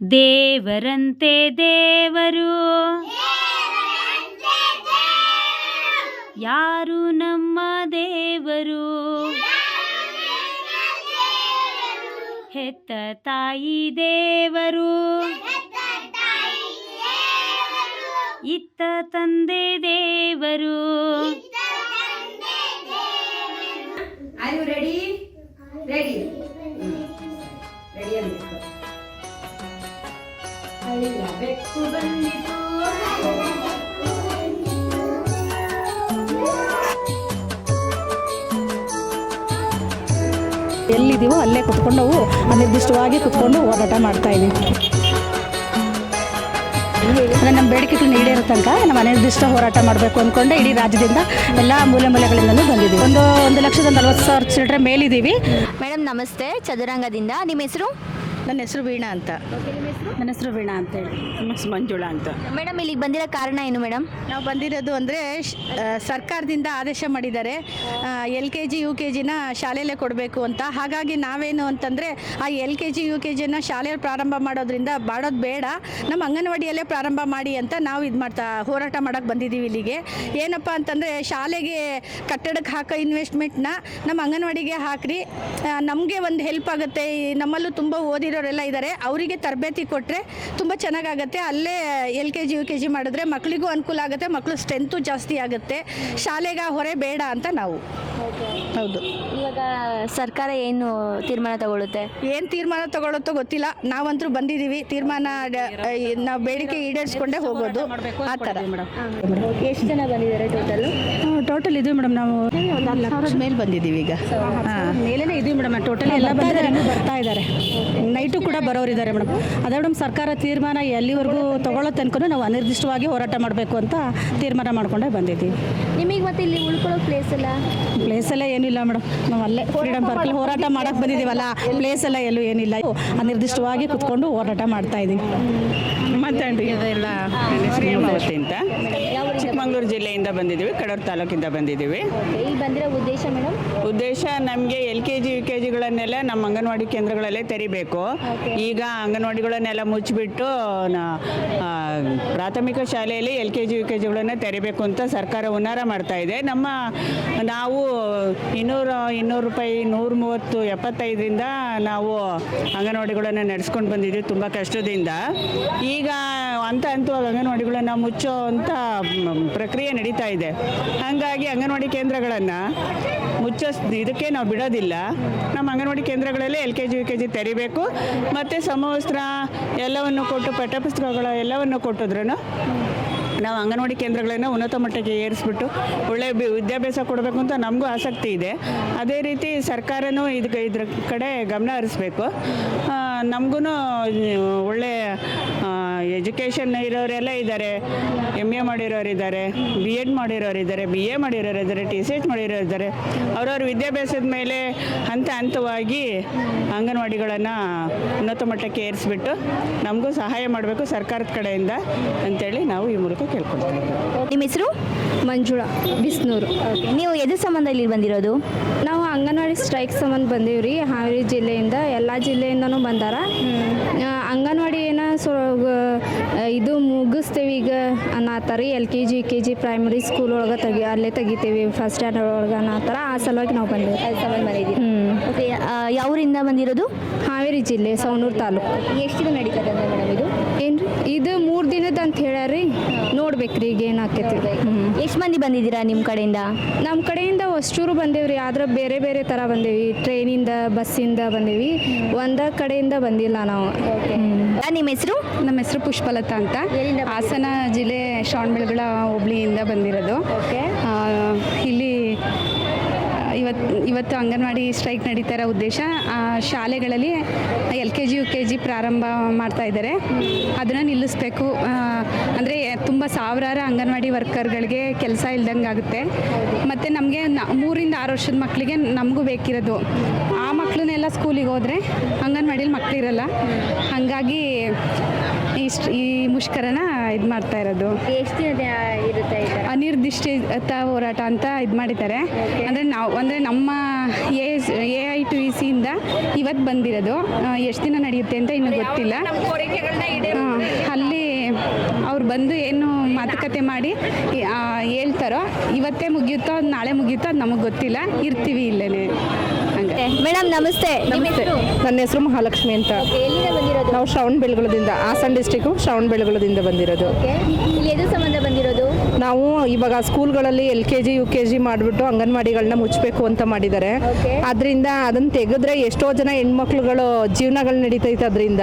ದೇವರಂತೆ ದೇವರು ಯಾರು ನಮ್ಮ ದೇವರು, ಹೆತ್ತ ತಾಯಿ ದೇವರು, ಇತ್ತ ತಂದೆ ದೇವರು. Are you ready? Ready. Ready. ಅಳಿಯ ಬೆಕ್ಕು ಬಂದಿತು, ಎಲ್ಲಿದ್ದೀವೋ ಅಲ್ಲೇ ಕುತ್ಕೊಂಡು ನಾವು ಅನಿರ್ದಿಷ್ಟವಾಗಿ ಕುತ್ಕೊಂಡು ಹೋರಾಟ ಮಾಡ್ತಾ ಇದ್ದೀವಿ. ಅಂದರೆ ನಮ್ಮ ಬೇಡಿಕೆಗಳನ್ನ ಈಡೇರೋ ತನಕ ನಾವು ಅನಿರ್ದಿಷ್ಟ ಹೋರಾಟ ಮಾಡಬೇಕು ಅಂದ್ಕೊಂಡೆ ಇಡೀ ರಾಜ್ಯದಿಂದ ಎಲ್ಲ ಮೂಲೆಗಳಿಂದಲೂ ಬಂದಿದ್ದೀವಿ. 1,40,000 ಚಿಲ್ಡ್ರೆ ಮೇಲಿದ್ದೀವಿ. ಮೇಡಮ್ ನಮಸ್ತೆ, ಚದುರಂಗದಿಂದ. ನಿಮ್ಮ ಹೆಸರು? ನನ್ನ ಹೆಸರು ವೀಣಾ ಅಂತ. ನನ್ನ ಹೆಸರು ವೀಣಾ ಅಂತೇಳಿ. ನಮ್ಮ ಹೆಸರು ಮಂಜುಳಾ ಅಂತ. ಮೇಡಮ್ ಇಲ್ಲಿಗೆ ಬಂದಿರೋ ಕಾರಣ ಏನು ಮೇಡಮ್? ನಾವು ಬಂದಿರೋದು ಅಂದರೆ ಸರ್ಕಾರದಿಂದ ಆದೇಶ ಮಾಡಿದ್ದಾರೆ LKG UKGನ ಶಾಲೆಯಲ್ಲೇ ಕೊಡಬೇಕು ಅಂತ. ಹಾಗಾಗಿ ನಾವೇನು ಅಂತಂದರೆ ಆ LKG UKGನ ಶಾಲೆಯಲ್ಲಿ ಪ್ರಾರಂಭ ಮಾಡೋದು ಬೇಡ, ನಮ್ಮ ಅಂಗನವಾಡಿಯಲ್ಲೇ ಪ್ರಾರಂಭ ಮಾಡಿ ಅಂತ ನಾವು ಹೋರಾಟ ಮಾಡೋಕ್ಕೆ ಬಂದಿದ್ದೀವಿ ಇಲ್ಲಿಗೆ. ಏನಪ್ಪ ಅಂತಂದರೆ ಶಾಲೆಗೆ ಕಟ್ಟಡಕ್ಕೆ ಹಾಕೋ ಇನ್ವೆಸ್ಟ್ಮೆಂಟ್ನ ನಮ್ಮ ಅಂಗನವಾಡಿಗೆ ಹಾಕ್ರಿ, ನಮಗೆ ಒಂದು ಹೆಲ್ಪ್ ಆಗುತ್ತೆ. ನಮ್ಮಲ್ಲೂ ತುಂಬ ಓದಿರೋರೆಲ್ಲ ಇದ್ದಾರೆ, ಅವರಿಗೆ ತರಬೇತಿ ಕೊಟ್ಟರೆ ತುಂಬ ಚೆನ್ನಾಗಾಗುತ್ತೆ. ಅಲ್ಲೇ LKG UKG ಮಾಡಿದ್ರೆ ಮಕ್ಕಳಿಗೂ ಅನುಕೂಲ ಆಗುತ್ತೆ, ಮಕ್ಕಳು ಸ್ಟ್ರೆಂತು ಜಾಸ್ತಿ ಆಗುತ್ತೆ, ಶಾಲೆಗೆ ಹೊರೆ ಬೇಡ ಅಂತ ನಾವು. ಹೌದು. ಇವಾಗ ಸರ್ಕಾರ ಏನು ತೀರ್ಮಾನ ತಗೊಳುತ್ತೆ? ಏನು ತೀರ್ಮಾನ ತಗೊಳುತ್ತೋ ಗೊತ್ತಿಲ್ಲ, ನಾವಂತರೂ ಬಂದಿದ್ದೀವಿ. ತೀರ್ಮಾನ ನಾವು ಬೇಡಿಕೆ ಈಡೇರಿಸ್ಕೊಂಡೇ ಹೋಗೋದು ಆ ಥರ. ಎಷ್ಟು ಜನ ಬಂದಿದ್ದಾರೆ ಟೋಟಲ್ ಇದೀವಿ ಮೇಡಮ್, ನಾವು 1,00,000 ಮೇಲೆ ಬಂದಿದ್ದೀವಿ ಈಗ. ಮೇಲೇ ಇದೀವಿ ಮೇಡಮ್, ಟೋಟಲ್ ಎಲ್ಲ ಬರ್ತಾ ಇದ್ದಾರೆ. ನೈಟು ಕೂಡ ಬರೋರಿದ್ದಾರೆ ಮೇಡಮ್. ಅದೇ ಮೇಡಮ್, ಸರ್ಕಾರ ತೀರ್ಮಾನ ಎಲ್ಲಿವರೆಗೂ ತಗೊಳ್ಳೋ ತನಕ ನಾವು ಅನಿರ್ದಿಷ್ಟವಾಗಿ ಹೋರಾಟ ಮಾಡಬೇಕು ಅಂತ ತೀರ್ಮಾನ ಮಾಡ್ಕೊಂಡೇ ಬಂದಿದ್ದೀವಿ. ನಿಮಗೆ ಮತ್ತೆ ಇಲ್ಲಿ ಉಳ್ಕೊಳ್ಳೋ ಪ್ಲೇಸ್ ಎಲ್ಲ ಏನಿಲ್ಲ ಮೇಡಮ್, ನಾವು ಅಲ್ಲೇ ಫ್ರೀಡಮ್ ಪಾರ್ಕಲ್ಲಿ ಹೋರಾಟ ಮಾಡೋಕ್ಕೆ ಬಂದಿದ್ದೀವಲ್ಲ, ಪ್ಲೇಸ್ ಎಲ್ಲ ಎಲ್ಲೂ ಏನಿಲ್ಲ, ಅನಿರ್ದಿಷ್ಟವಾಗಿ ಕುತ್ಕೊಂಡು ಹೋರಾಟ ಮಾಡ್ತಾ ಇದ್ದೀವಿ. ಮಾತಾಡಿ ಇದೆಲ್ಲ ಹೇಮಾವತಿ ಅಂತ, ಚಿಕ್ಕಮಗಳೂರು ಜಿಲ್ಲೆಯಿಂದ ಬಂದಿದ್ದೀವಿ, ಕಡೂರು ತಾಲೂಕಿಂದ ಬಂದಿದ್ದೀವಿ. ಇಲ್ಲಿ ಬಂದಿರೋ ಉದ್ದೇಶ ಮೇಡಮ್? ಉದ್ದೇಶ ನಮಗೆ LKG UKGಗಳನ್ನೆಲ್ಲ ನಮ್ಮ ಅಂಗನವಾಡಿ ಕೇಂದ್ರಗಳಲ್ಲೇ ತೆರಿಬೇಕು. ಈಗ ಅಂಗನವಾಡಿಗಳನ್ನೆಲ್ಲ ಮುಚ್ಚಿಬಿಟ್ಟು ಪ್ರಾಥಮಿಕ ಶಾಲೆಯಲ್ಲಿ LKG UKGಗಳನ್ನೇ ತೆರಿಬೇಕು ಅಂತ ಸರ್ಕಾರ ಹುನ್ನಾರ ಮಾಡ್ತಾ ಇದೆ. ನಾವು 200 ರೂಪಾಯಿ 130 75ರಿಂದ ನಾವು ಅಂಗನವಾಡಿಗಳನ್ನು ನಡೆಸ್ಕೊಂಡು ಬಂದಿದ್ದೀವಿ ತುಂಬ ಕಷ್ಟದಿಂದ. ಈಗ ಹಂತವಾಗಿ ಅಂಗನವಾಡಿಗಳನ್ನು ಮುಚ್ಚೋ ಅಂತ ಪ್ರಕ್ರಿಯೆ ನಡೀತಾ ಇದೆ. ಹಾಗಾಗಿ ಅಂಗನವಾಡಿ ಕೇಂದ್ರಗಳನ್ನು ಇದಕ್ಕೆ ನಾವು ಬಿಡೋದಿಲ್ಲ. ನಮ್ಮ ಅಂಗನವಾಡಿ ಕೇಂದ್ರಗಳಲ್ಲೇ LKG UKG ತೆರಿಬೇಕು, ಮತ್ತು ಸಮವಸ್ತ್ರ ಎಲ್ಲವನ್ನು ಕೊಟ್ಟು ಪಠ್ಯಪುಸ್ತಕಗಳು ಎಲ್ಲವನ್ನು ಕೊಟ್ಟಿದ್ರು ನಾವು ಅಂಗನವಾಡಿ ಕೇಂದ್ರಗಳನ್ನು ಉನ್ನತ ಮಟ್ಟಕ್ಕೆ ಏರಿಸ್ಬಿಟ್ಟು ಒಳ್ಳೆಯ ವಿದ್ಯಾಭ್ಯಾಸ ಕೊಡಬೇಕು ಅಂತ ನಮಗೂ ಆಸಕ್ತಿ ಇದೆ. ಅದೇ ರೀತಿ ಸರ್ಕಾರನೂ ಇದ್ರ ಕಡೆ ಗಮನ ಹರಿಸ್ಬೇಕು. ನಮಗೂ ಒಳ್ಳೆಯ ಎಜುಕೇಷನ್ ಇರೋರೆಲ್ಲ ಇದ್ದಾರೆ, MA ಮಾಡಿರೋರಿದ್ದಾರೆ, B.Ed ಮಾಡಿರೋರಿದ್ದಾರೆ, BA ಮಾಡಿರೋರಿದ್ದಾರೆ, TCH ಮಾಡಿರೋರಿದ್ದಾರೆ. ಅವ್ರವ್ರ ವಿದ್ಯಾಭ್ಯಾಸದ ಮೇಲೆ ಹಂತವಾಗಿ ಅಂಗನವಾಡಿಗಳನ್ನು ಉನ್ನತ ಮಟ್ಟಕ್ಕೆ ಏರಿಸ್ಬಿಟ್ಟು ನಮಗೂ ಸಹಾಯ ಮಾಡಬೇಕು ಸರ್ಕಾರದ ಕಡೆಯಿಂದ ಅಂತೇಳಿ ನಾವು ಈ ಮೂಲಕ ಕೇಳ್ಕೊಳ್ತೀವಿ. ನಿಮ್ಮ ಹೆಸರು? ಮಂಜುಳಾ, ಬಿಸ್ನೂರು. ನೀವು ಎದ್ರ ಸಂಬಂಧ ಇಲ್ಲಿ ಬಂದಿರೋದು? ನಾವು ಅಂಗನವಾಡಿ ಸ್ಟ್ರೈಕ್ ಸಂಬಂಧ ಬಂದೀವಿ ರೀ. ಹಾವೇರಿ ಜಿಲ್ಲೆಯಿಂದ, ಎಲ್ಲ ಜಿಲ್ಲೆಯಿಂದನೂ ಬಂದಾರ. ಅಂಗನವಾಡಿ ಇದು ಮುಗಿಸ್ತೇವೆ ಈಗ ಅನ್ನತ್ತಾರ. LKG UKG ಪ್ರೈಮರಿ ಸ್ಕೂಲ್ ಒಳಗೆ ಅಲ್ಲೇ ತೆಗಿತೀವಿ, ಫಸ್ಟ್ ಸ್ಟ್ಯಾಂಡರ್ಡ್ ಒಳಗೆ ಅನ್ನತ್ತಾರ. ಆ ಸಲುವಾಗಿ ನಾವು ಬಂದೇವೆ. ಓಕೆ, ಯಾವೂರಿಂದ ಬಂದಿರೋದು? ಹಾವೇರಿ ಜಿಲ್ಲೆ, ಸವಣೂರು ತಾಲೂಕು. ಎಷ್ಟು ದಿನ ನಡೀತದೆ ಮೇಡಮ್ ಇದು? ಏನು ಇದು 3 ದಿನದ ಅಂತ ಹೇಳ್ಯಾರಿ, ನೋಡ್ಬೇಕ್ರಿ ಈಗ ಏನಾಕೈತಿ. ಎಷ್ಟು ಮಂದಿ ಬಂದಿದ್ದೀರಾ ನಿಮ್ಮ ಕಡೆಯಿಂದ? ನಮ್ಮ ಕಡೆಯಿಂದ ಅಷ್ಟೂರು ಬಂದೇವ್ರಿ, ಆದ್ರೆ ಬೇರೆ ಬೇರೆ ಥರ ಬಂದೇವಿ. ಟ್ರೈನಿಂದ, ಬಸ್ಸಿಂದ ಬಂದೇವಿ, ಒಂದ ಕಡೆಯಿಂದ ಬಂದಿಲ್ಲ ನಾವು. ನಿಮ್ಮ ಹೆಸರು? ನಮ್ಮ ಹೆಸರು ಪುಷ್ಪಲತಾ ಅಂತ, ಹಾಸನ ಜಿಲ್ಲೆ ಶ್ರವಣಬೆಳಗೊಳ ಹೋಬಳಿಯಿಂದ ಬಂದಿರೋದು. ಇಲ್ಲಿ ಇವತ್ತು ಅಂಗನವಾಡಿ ಸ್ಟ್ರೈಕ್ ನಡೀತಾ ಇರೋ ಉದ್ದೇಶ, ಶಾಲೆಗಳಲ್ಲಿ LKG UKG ಪ್ರಾರಂಭ ಮಾಡ್ತಾ ಇದ್ದಾರೆ, ಅದನ್ನು ನಿಲ್ಲಿಸಬೇಕು. ಅಂದರೆ ತುಂಬ ಸಾವಿರಾರು ಅಂಗನವಾಡಿ ವರ್ಕರ್ಗಳಿಗೆ ಕೆಲಸ ಇಲ್ದಂಗೆ ಆಗುತ್ತೆ. ಮತ್ತು ನಮಗೆ 3 ರಿಂದ 6 ವರ್ಷದ ಮಕ್ಕಳಿಗೆ ನಮಗೂ ಬೇಕಿರೋದು. ಆ ಮಕ್ಕಳನ್ನೆಲ್ಲ ಸ್ಕೂಲಿಗೆ ಹೋದರೆ ಅಂಗನವಾಡಿಲಿ ಮಕ್ಕಳಿರಲ್ಲ. ಹಾಗಾಗಿ ಈ ಮುಷ್ಕರನ ಇದು ಮಾಡ್ತಾ ಇರೋದು. ಎಷ್ಟು ದಿನ ಇರುತ್ತೆ? ಅನಿರ್ದಿಷ್ಟ ಹೋರಾಟ ಅಂತ ಇದು ಮಾಡಿದ್ದಾರೆ. ಅಂದರೆ ನಮ್ಮ AITUC ಇಂದ ಇವತ್ತು ಬಂದಿರೋದು. ಎಷ್ಟು ದಿನ ನಡೆಯುತ್ತೆ ಅಂತ ಇನ್ನೂ ಗೊತ್ತಿಲ್ಲ. ಅಲ್ಲಿ ಅವ್ರು ಬಂದು ಏನು ಮಾತುಕತೆ ಮಾಡಿ ಹೇಳ್ತಾರೋ, ಇವತ್ತೇ ಮುಗಿಯುತ್ತೋ ಅದು ನಾಳೆ ಮುಗಿಯುತ್ತೋ ಅದು ನಮಗೆ ಗೊತ್ತಿಲ್ಲ. ಇರ್ತೀವಿ ಇಲ್ಲೇ ಹಂಗೆ. ಮೇಡಮ್ ನಮಸ್ತೆ. ನಿಮ್ಮ ಹೆಸರು? ನನ್ನ ಹೆಸರು ಮಹಾಲಕ್ಷ್ಮಿ ಅಂತ. ಎಲ್ಲಿಂದ ಬಂದಿರೋದು? ನಾವು ಶ್ರವಣಬೆಳಗೊಳದಿಂದ, ಹಾಸನ ಡಿಸ್ಟಿಕ್ಕು ಶ್ರವಣಬೆಳಗೊಳದಿಂದ ಬಂದಿರೋದು. ಇಲ್ಲಿ ಎದು ಸಂಬಂಧ ಬಂದಿರೋದು? ನಾವು ಇವಾಗ ಸ್ಕೂಲ್ಗಳಲ್ಲಿ LKG UKG ಮಾಡಿಬಿಟ್ಟು ಅಂಗನವಾಡಿಗಳನ್ನ ಮುಚ್ಚಬೇಕು ಅಂತ ಮಾಡಿದ್ದಾರೆ. ಅದರಿಂದ ಅದನ್ನು ತೆಗೆದ್ರೆ ಎಷ್ಟೋ ಜನ ಹೆಣ್ಮಕ್ಳುಗಳು ಜೀವನಗಳು ನಡೀತೈತೆ. ಅದರಿಂದ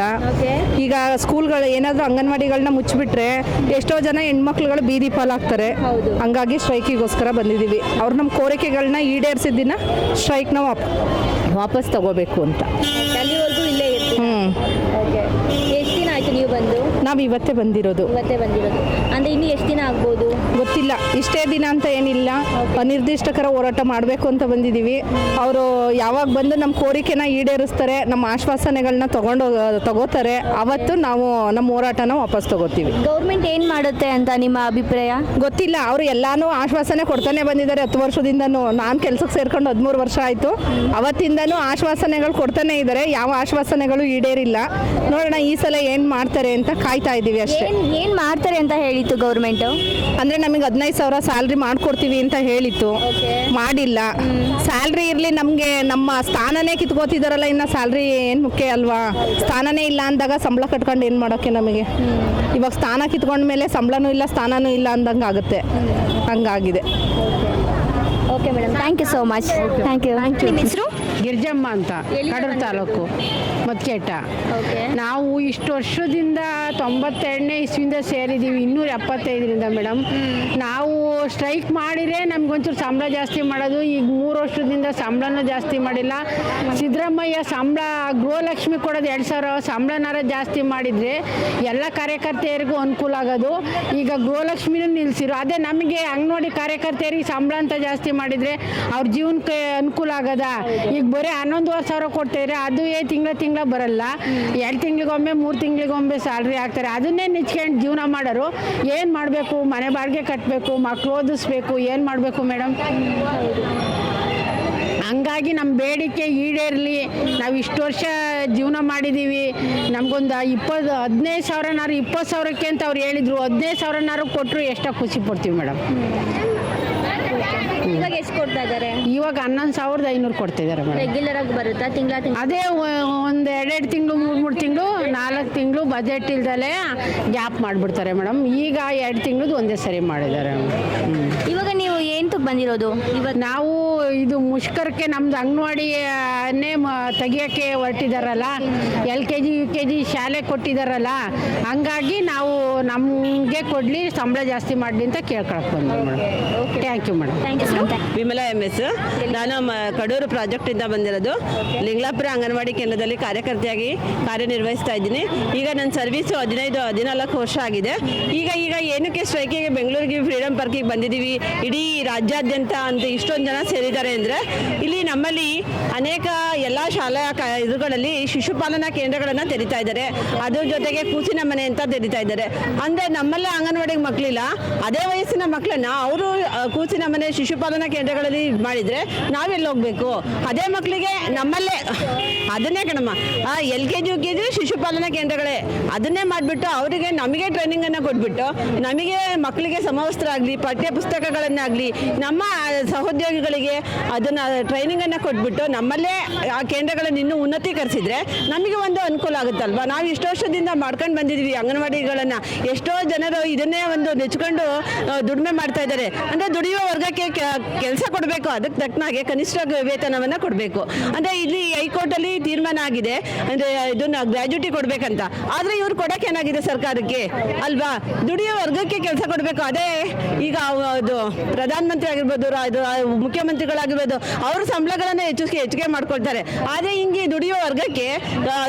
ಈಗ ಸ್ಕೂಲ್ಗಳು ಏನಾದರೂ ಅಂಗನವಾಡಿಗಳನ್ನ ಮುಚ್ಚಿಬಿಟ್ರೆ ಎಷ್ಟೋ ಜನ ಹೆಣ್ಮಕ್ಳುಗಳು ಬೀದಿ ಪಾಲಾಗ್ತಾರೆ. ಹಂಗಾಗಿ ಸ್ಟ್ರೈಕಿಗೋಸ್ಕರ ಬಂದಿದ್ದೀವಿ. ಅವ್ರು ನಮ್ಮ ಕೋರಿಕೆಗಳನ್ನ ಈಡೇರಿಸಿದ ದಿನ ಸ್ಟ್ರೈಕ್ನ ವಾಪಸ್ ತಗೋಬೇಕು ಅಂತ. ಅಲ್ಲಿವರೆಗೂ ಇಲ್ಲೇ ಇರ್ತೀವಿ. ಎಷ್ಟು ದಿನ ಆಯ್ತು ನೀವು ಬಂದು? ನಾವು ಇವತ್ತೇ ಬಂದಿರೋದು. ಅಂದರೆ ಇನ್ನು ಎಷ್ಟು ದಿನ ಆಗ್ಬೋದು ಗೊತ್ತಿಲ್ಲ. ಇಷ್ಟೇ ದಿನ ಅಂತ ಏನಿಲ್ಲ, ಅನಿರ್ದಿಷ್ಟಕರ ಹೋರಾಟ ಮಾಡಬೇಕು ಅಂತ ಬಂದಿದ್ದೀವಿ. ಅವರು ಯಾವಾಗ ಬಂದು ನಮ್ಮ ಕೋರಿಕೆನ ಈಡೇರಿಸ್ತಾರೆ, ನಮ್ಮ ಆಶ್ವಾಸನೆಗಳನ್ನ ತಗೋತಾರೆ, ಅವತ್ತು ನಾವು ನಮ್ಮ ಹೋರಾಟನ ವಾಪಸ್ ತಗೋತೀವಿ. ಗೌರ್ಮೆಂಟ್ ಏನು ಮಾಡುತ್ತೆ ಅಂತ ನಿಮ್ಮ ಅಭಿಪ್ರಾಯ? ಗೊತ್ತಿಲ್ಲ. ಅವರು ಎಲ್ಲಾನು ಆಶ್ವಾಸನೆ ಕೊಡ್ತಾನೆ ಬಂದಿದ್ದಾರೆ 10 ವರ್ಷದಿಂದನೂ. ನಾನು ಕೆಲಸಕ್ಕೆ ಸೇರ್ಕೊಂಡು 13 ವರ್ಷ ಆಯಿತು. ಅವತ್ತಿಂದನೂ ಆಶ್ವಾಸನೆಗಳು ಕೊಡ್ತಾನೆ ಇದ್ದಾರೆ. ಯಾವ ಆಶ್ವಾಸನೆಗಳು ಈಡೇರಿಲ್ಲ. ನೋಡೋಣ ಈ ಸಲ ಏನು ಮಾಡ್ತಾರೆ ಅಂತ ಕಾಯ್ತಾ ಇದ್ದೀವಿ ಅಷ್ಟೇ. ಏನು ಮಾಡ್ತಾರೆ ಅಂತ ಹೇಳಿತ್ತು ಗೌರ್ಮೆಂಟು? ಅಂದರೆ ನಮಗೆ 15,000 ಸ್ಯಾಲ್ರಿ ಮಾಡ್ಕೊಡ್ತೀವಿ ಅಂತ ಹೇಳಿತ್ತು. ಮಾಡಿಲ್ಲ. ಸ್ಯಾಲ್ರಿ ಇರಲಿ, ನಮಗೆ ನಮ್ಮ ಸ್ಥಾನನೇ ಕಿತ್ಕೋತಿದಾರಲ್ಲ, ಇನ್ನು ಸ್ಯಾಲ್ರಿ ಏನು ಮುಖ್ಯ ಅಲ್ವಾ? ಸ್ಥಾನನೇ ಇಲ್ಲ ಅಂದಾಗ ಸಂಬಳ ಕಟ್ಕೊಂಡು ಏನು ಮಾಡೋಕ್ಕೆ ನಮಗೆ? ಇವಾಗ ಸ್ಥಾನ ಕಿತ್ಕೊಂಡ ಮೇಲೆ ಸಂಬಳನೂ ಇಲ್ಲ, ಸ್ಥಾನನೂ ಇಲ್ಲ ಅಂದಂಗೆ ಆಗುತ್ತೆ. ಹಂಗಾಗಿದೆ. Okay madam, thank you so much. Thank you. ನಿಮ್ಮ ಹೆಸರು? ಗಿರ್ಜಮ್ಮ ಅಂತ, ಕಡೂರು ತಾಲೂಕು ಮತ್ಕೆಟ್ಟ. ನಾವು ಇಷ್ಟು ವರ್ಷದಿಂದ 92ನೇ ಇಸ್ವಿಯಿಂದ ಸೇರಿದ್ದೀವಿ, 275ರಿಂದ ಮೇಡಮ್. ನಾವು ಸ್ಟ್ರೈಕ್ ಮಾಡಿದರೆ ನಮ್ಗೊಂಚೂರು ಸಂಬಳ ಜಾಸ್ತಿ ಮಾಡೋದು. ಈಗ 3 ವರ್ಷದಿಂದ ಸಂಬಳನೂ ಜಾಸ್ತಿ ಮಾಡಿಲ್ಲ. ಸಿದ್ದರಾಮಯ್ಯ ಸಂಬಳ ಗೃಹಲಕ್ಷ್ಮಿ ಕೊಡೋದು 2,000 ಸಂಬಳನಾರ ಜಾಸ್ತಿ ಮಾಡಿದರೆ ಎಲ್ಲ ಕಾರ್ಯಕರ್ತೆಯರಿಗೂ ಅನುಕೂಲ ಆಗೋದು. ಈಗ ಗೃಹಲಕ್ಷ್ಮಿನೂ ನಿಲ್ಲಿಸಿರು. ಅದೇ ನಮಗೆ ಅಂಗನವಾಡಿ ಕಾರ್ಯಕರ್ತೆಯರಿಗೆ ಸಂಬಳ ಅಂತ ಜಾಸ್ತಿ ಮಾಡಿದರೆ ಅವ್ರ ಜೀವನಕ್ಕೆ ಅನುಕೂಲ ಆಗದ. ಈಗ ಬರೀ 11,500 ಕೊಡ್ತಾಯಿದ್ರೆ ಅದು ತಿಂಗಳ ಬರಲ್ಲ. 2 ತಿಂಗಳಿಗೊಮ್ಮೆ 3 ತಿಂಗಳಿಗೊಮ್ಮೆ ಸ್ಯಾಲ್ರಿ ಹಾಕ್ತಾರೆ. ಅದನ್ನೇ ನಿಚ್ಕೊಂಡು ಜೀವನ ಮಾಡೋರು ಏನು ಮಾಡಬೇಕು? ಮನೆ ಬಾಡಿಗೆ ಕಟ್ಟಬೇಕು, ಮಕ್ಕಳು ಓದಿಸ್ಬೇಕು, ಏನು ಮಾಡಬೇಕು ಮೇಡಮ್? ಹಂಗಾಗಿ ನಮ್ಮ ಬೇಡಿಕೆ ಈಡೇರಲಿ. ನಾವು ಇಷ್ಟು ವರ್ಷ ಜೀವನ ಮಾಡಿದ್ದೀವಿ. ನಮಗೊಂದು 15,000ನಾರು 20,000ಕ್ಕೆ ಅಂತ ಅವ್ರು ಹೇಳಿದರು. 15,000ನಾರು ಕೊಟ್ಟರು ಎಷ್ಟೋ ಖುಷಿ ಪಡ್ತೀವಿ ಮೇಡಮ್. ಇವಾಗ ಎಷ್ಟು ಕೊಡ್ತಾ ಇದ್ದಾರೆ? ಇವಾಗ 11,500 ಕೊಡ್ತಿದ್ದಾರೆ ಮೇಡಮ್. ರೆಗ್ಯುಲರ್ ಆಗಿ ಬರುತ್ತಾ? ತಿಂಗಳ ಅದೇ ಒಂದು 2 ತಿಂಗಳು 3 ತಿಂಗಳು 4 ತಿಂಗಳು ಬಜೆಟ್ ಇಲ್ದಲೆ ಗ್ಯಾಪ್ ಮಾಡಿಬಿಡ್ತಾರೆ ಮೇಡಮ್. ಈಗ 2 ತಿಂಗಳದ್ದು ಒಂದೇ ಸರಿ ಮಾಡಿದ್ದಾರೆ. ಇವಾಗ ನೀವು ಏನು ಬಂದಿರೋದು? ಇವತ್ತು ನಾವು ಇದು ಮುಷ್ಕರಕ್ಕೆ ನಮ್ದು ಅಂಗನವಾಡಿಯನ್ನೇ ತೆಗಿಯೋಕ್ಕೆ ಹೊರಟಿದಾರಲ್ಲ, LKG UKG ಶಾಲೆ ಕೊಟ್ಟಿದ್ದಾರಲ್ಲ, ಹಂಗಾಗಿ ನಾವು ನಮಗೆ ಕೊಡಲಿ, ಸಂಬಳ ಜಾಸ್ತಿ ಮಾಡಲಿ ಅಂತ ಕೇಳ್ಕೊಳಕ್ಕೆ ಬಂದ್ವಿ madam. Thank you madam. Thank you. Vimala MS. ನಾನು ಕಡೂರು ಪ್ರಾಜೆಕ್ಟಿಂದ ಬಂದಿರೋದು. ಲಿಂಗ್ಲಾಪುರ ಅಂಗನವಾಡಿ ಕೇಂದ್ರದಲ್ಲಿ ಕಾರ್ಯಕರ್ತೆಯಾಗಿ ಕಾರ್ಯನಿರ್ವಹಿಸ್ತಾ ಇದ್ದೀನಿ. ಈಗ ನನ್ನ ಸರ್ವೀಸು 14 ವರ್ಷ ಆಗಿದೆ. ಈಗ ಏನಕ್ಕೆ ಸ್ಟ್ರೈಕಿಗೆ ಬೆಂಗಳೂರಿಗೆ ಫ್ರೀಡಮ್ ಪಾರ್ಕಿಗೆ ಬಂದಿದ್ದೀವಿ, ಇಡೀ ರಾಜ್ಯಾದ್ಯಂತ ಅಂತ ಇಷ್ಟೊಂದು ಜನ ಸೇರಿದ್ದಾರೆ ಅಂದರೆ, ಇಲ್ಲಿ ನಮ್ಮಲ್ಲಿ ಅನೇಕ ಎಲ್ಲ ಶಾಲಾ ಇದುಗಳಲ್ಲಿ ಶಿಶುಪಾಲನಾ ಕೇಂದ್ರಗಳನ್ನು ತೆರಿತಾ ಇದ್ದಾರೆ. ಅದ್ರ ಜೊತೆಗೆ ಕೂಸಿನ ಮನೆ ಅಂತ ತೆರಿತಾ ಇದ್ದಾರೆ. ಅಂದರೆ ನಮ್ಮಲ್ಲೇ ಅಂಗನವಾಡಿಗೆ ಮಕ್ಕಳಿಲ್ಲ, ಅದೇ ವಯಸ್ಸಿನ ಮಕ್ಕಳನ್ನ ಅವರು ಕೂಸಿನ ಮನೆ ಶಿಶುಪಾಲನಾ ಕೇಂದ್ರಗಳಲ್ಲಿ ಮಾಡಿದರೆ ನಾವೆಲ್ಲಿ ಹೋಗಬೇಕು? ಅದೇ ಮಕ್ಕಳಿಗೆ ನಮ್ಮಲ್ಲೇ ಅದನ್ನೇ ಕಣಮ್ಮ LKG UKG ಶಿಶುಪಾಲನಾ ಕೇಂದ್ರಗಳೇ ಅದನ್ನೇ ಮಾಡಿಬಿಟ್ಟು ಅವರಿಗೆ ನಮಗೆ ಟ್ರೈನಿಂಗನ್ನು ಕೊಟ್ಬಿಟ್ಟು ನಮಗೆ ಮಕ್ಕಳಿಗೆ ಸಮವಸ್ತ್ರ ಆಗಲಿ, ಪಠ್ಯ ಪುಸ್ತಕಗಳನ್ನಾಗಲಿ, ನಮ್ಮ ಸಹೋದ್ಯೋಗಿಗಳಿಗೆ ಅದನ್ನು ಟ್ರೈನಿಂಗನ್ನು ಕೊಟ್ಬಿಟ್ಟು ನಮ್ಮಲ್ಲೇ ಆ ಕೇಂದ್ರಗಳನ್ನು ಇನ್ನೂ ಉನ್ನತೀಕರಿಸಿದರೆ ನಮಗೆ ಒಂದು ಅನುಕೂಲ ಆಗುತ್ತಲ್ವ? ನಾವು ಇಷ್ಟು ವರ್ಷದಿಂದ ಮಾಡ್ಕೊಂಡು ಬಂದಿದ್ದೀವಿ ಅಂಗನವಾಡಿಗಳನ್ನು. ಎಷ್ಟೋ ಜನರು ಇದನ್ನೇ ಒಂದು ನೆಚ್ಕೊಂಡು ದುಡಿಮೆ ಮಾಡ್ತಾ ಇದ್ದಾರೆ. ಅಂದರೆ ದುಡಿಯುವ ವರ್ಗಕ್ಕೆ ಕೆಲಸ ಕೊಡಬೇಕು, ಅದಕ್ಕೆ ತಕ್ಕನಾಗೆ ಕನಿಷ್ಠ ವೇತನವನ್ನು ಕೊಡಬೇಕು. ಅಂದರೆ ಇಲ್ಲಿ ಹೈಕೋರ್ಟಲ್ಲಿ ತೀರ್ಮಾನ ಆಗಿದೆ, ಅಂದರೆ ಇದನ್ನು ಗ್ರ್ಯಾಜುಟಿ ಕೊಡಬೇಕಂತ. ಆದರೆ ಇವ್ರು ಕೊಡೋಕೆ ಏನಾಗಿದೆ ಸರ್ಕಾರಕ್ಕೆ ಅಲ್ವಾ? ದುಡಿಯೋ ವರ್ಗಕ್ಕೆ ಕೆಲಸ ಕೊಡಬೇಕು. ಅದೇ ಈಗ ಅದು ಪ್ರಧಾನಮಂತ್ರಿ ಆಗಿರ್ಬೋದು, ಮುಖ್ಯಮಂತ್ರಿಗಳಾಗಿರ್ಬೋದು, ಅವ್ರ ಸಂಬಳಗಳನ್ನು ಹೆಚ್ಚಿಗೆ ಮಾಡ್ಕೊಳ್ತಾರೆ. ಆದರೆ ಹಿಂಗೆ ದುಡಿಯೋ ವರ್ಗಕ್ಕೆ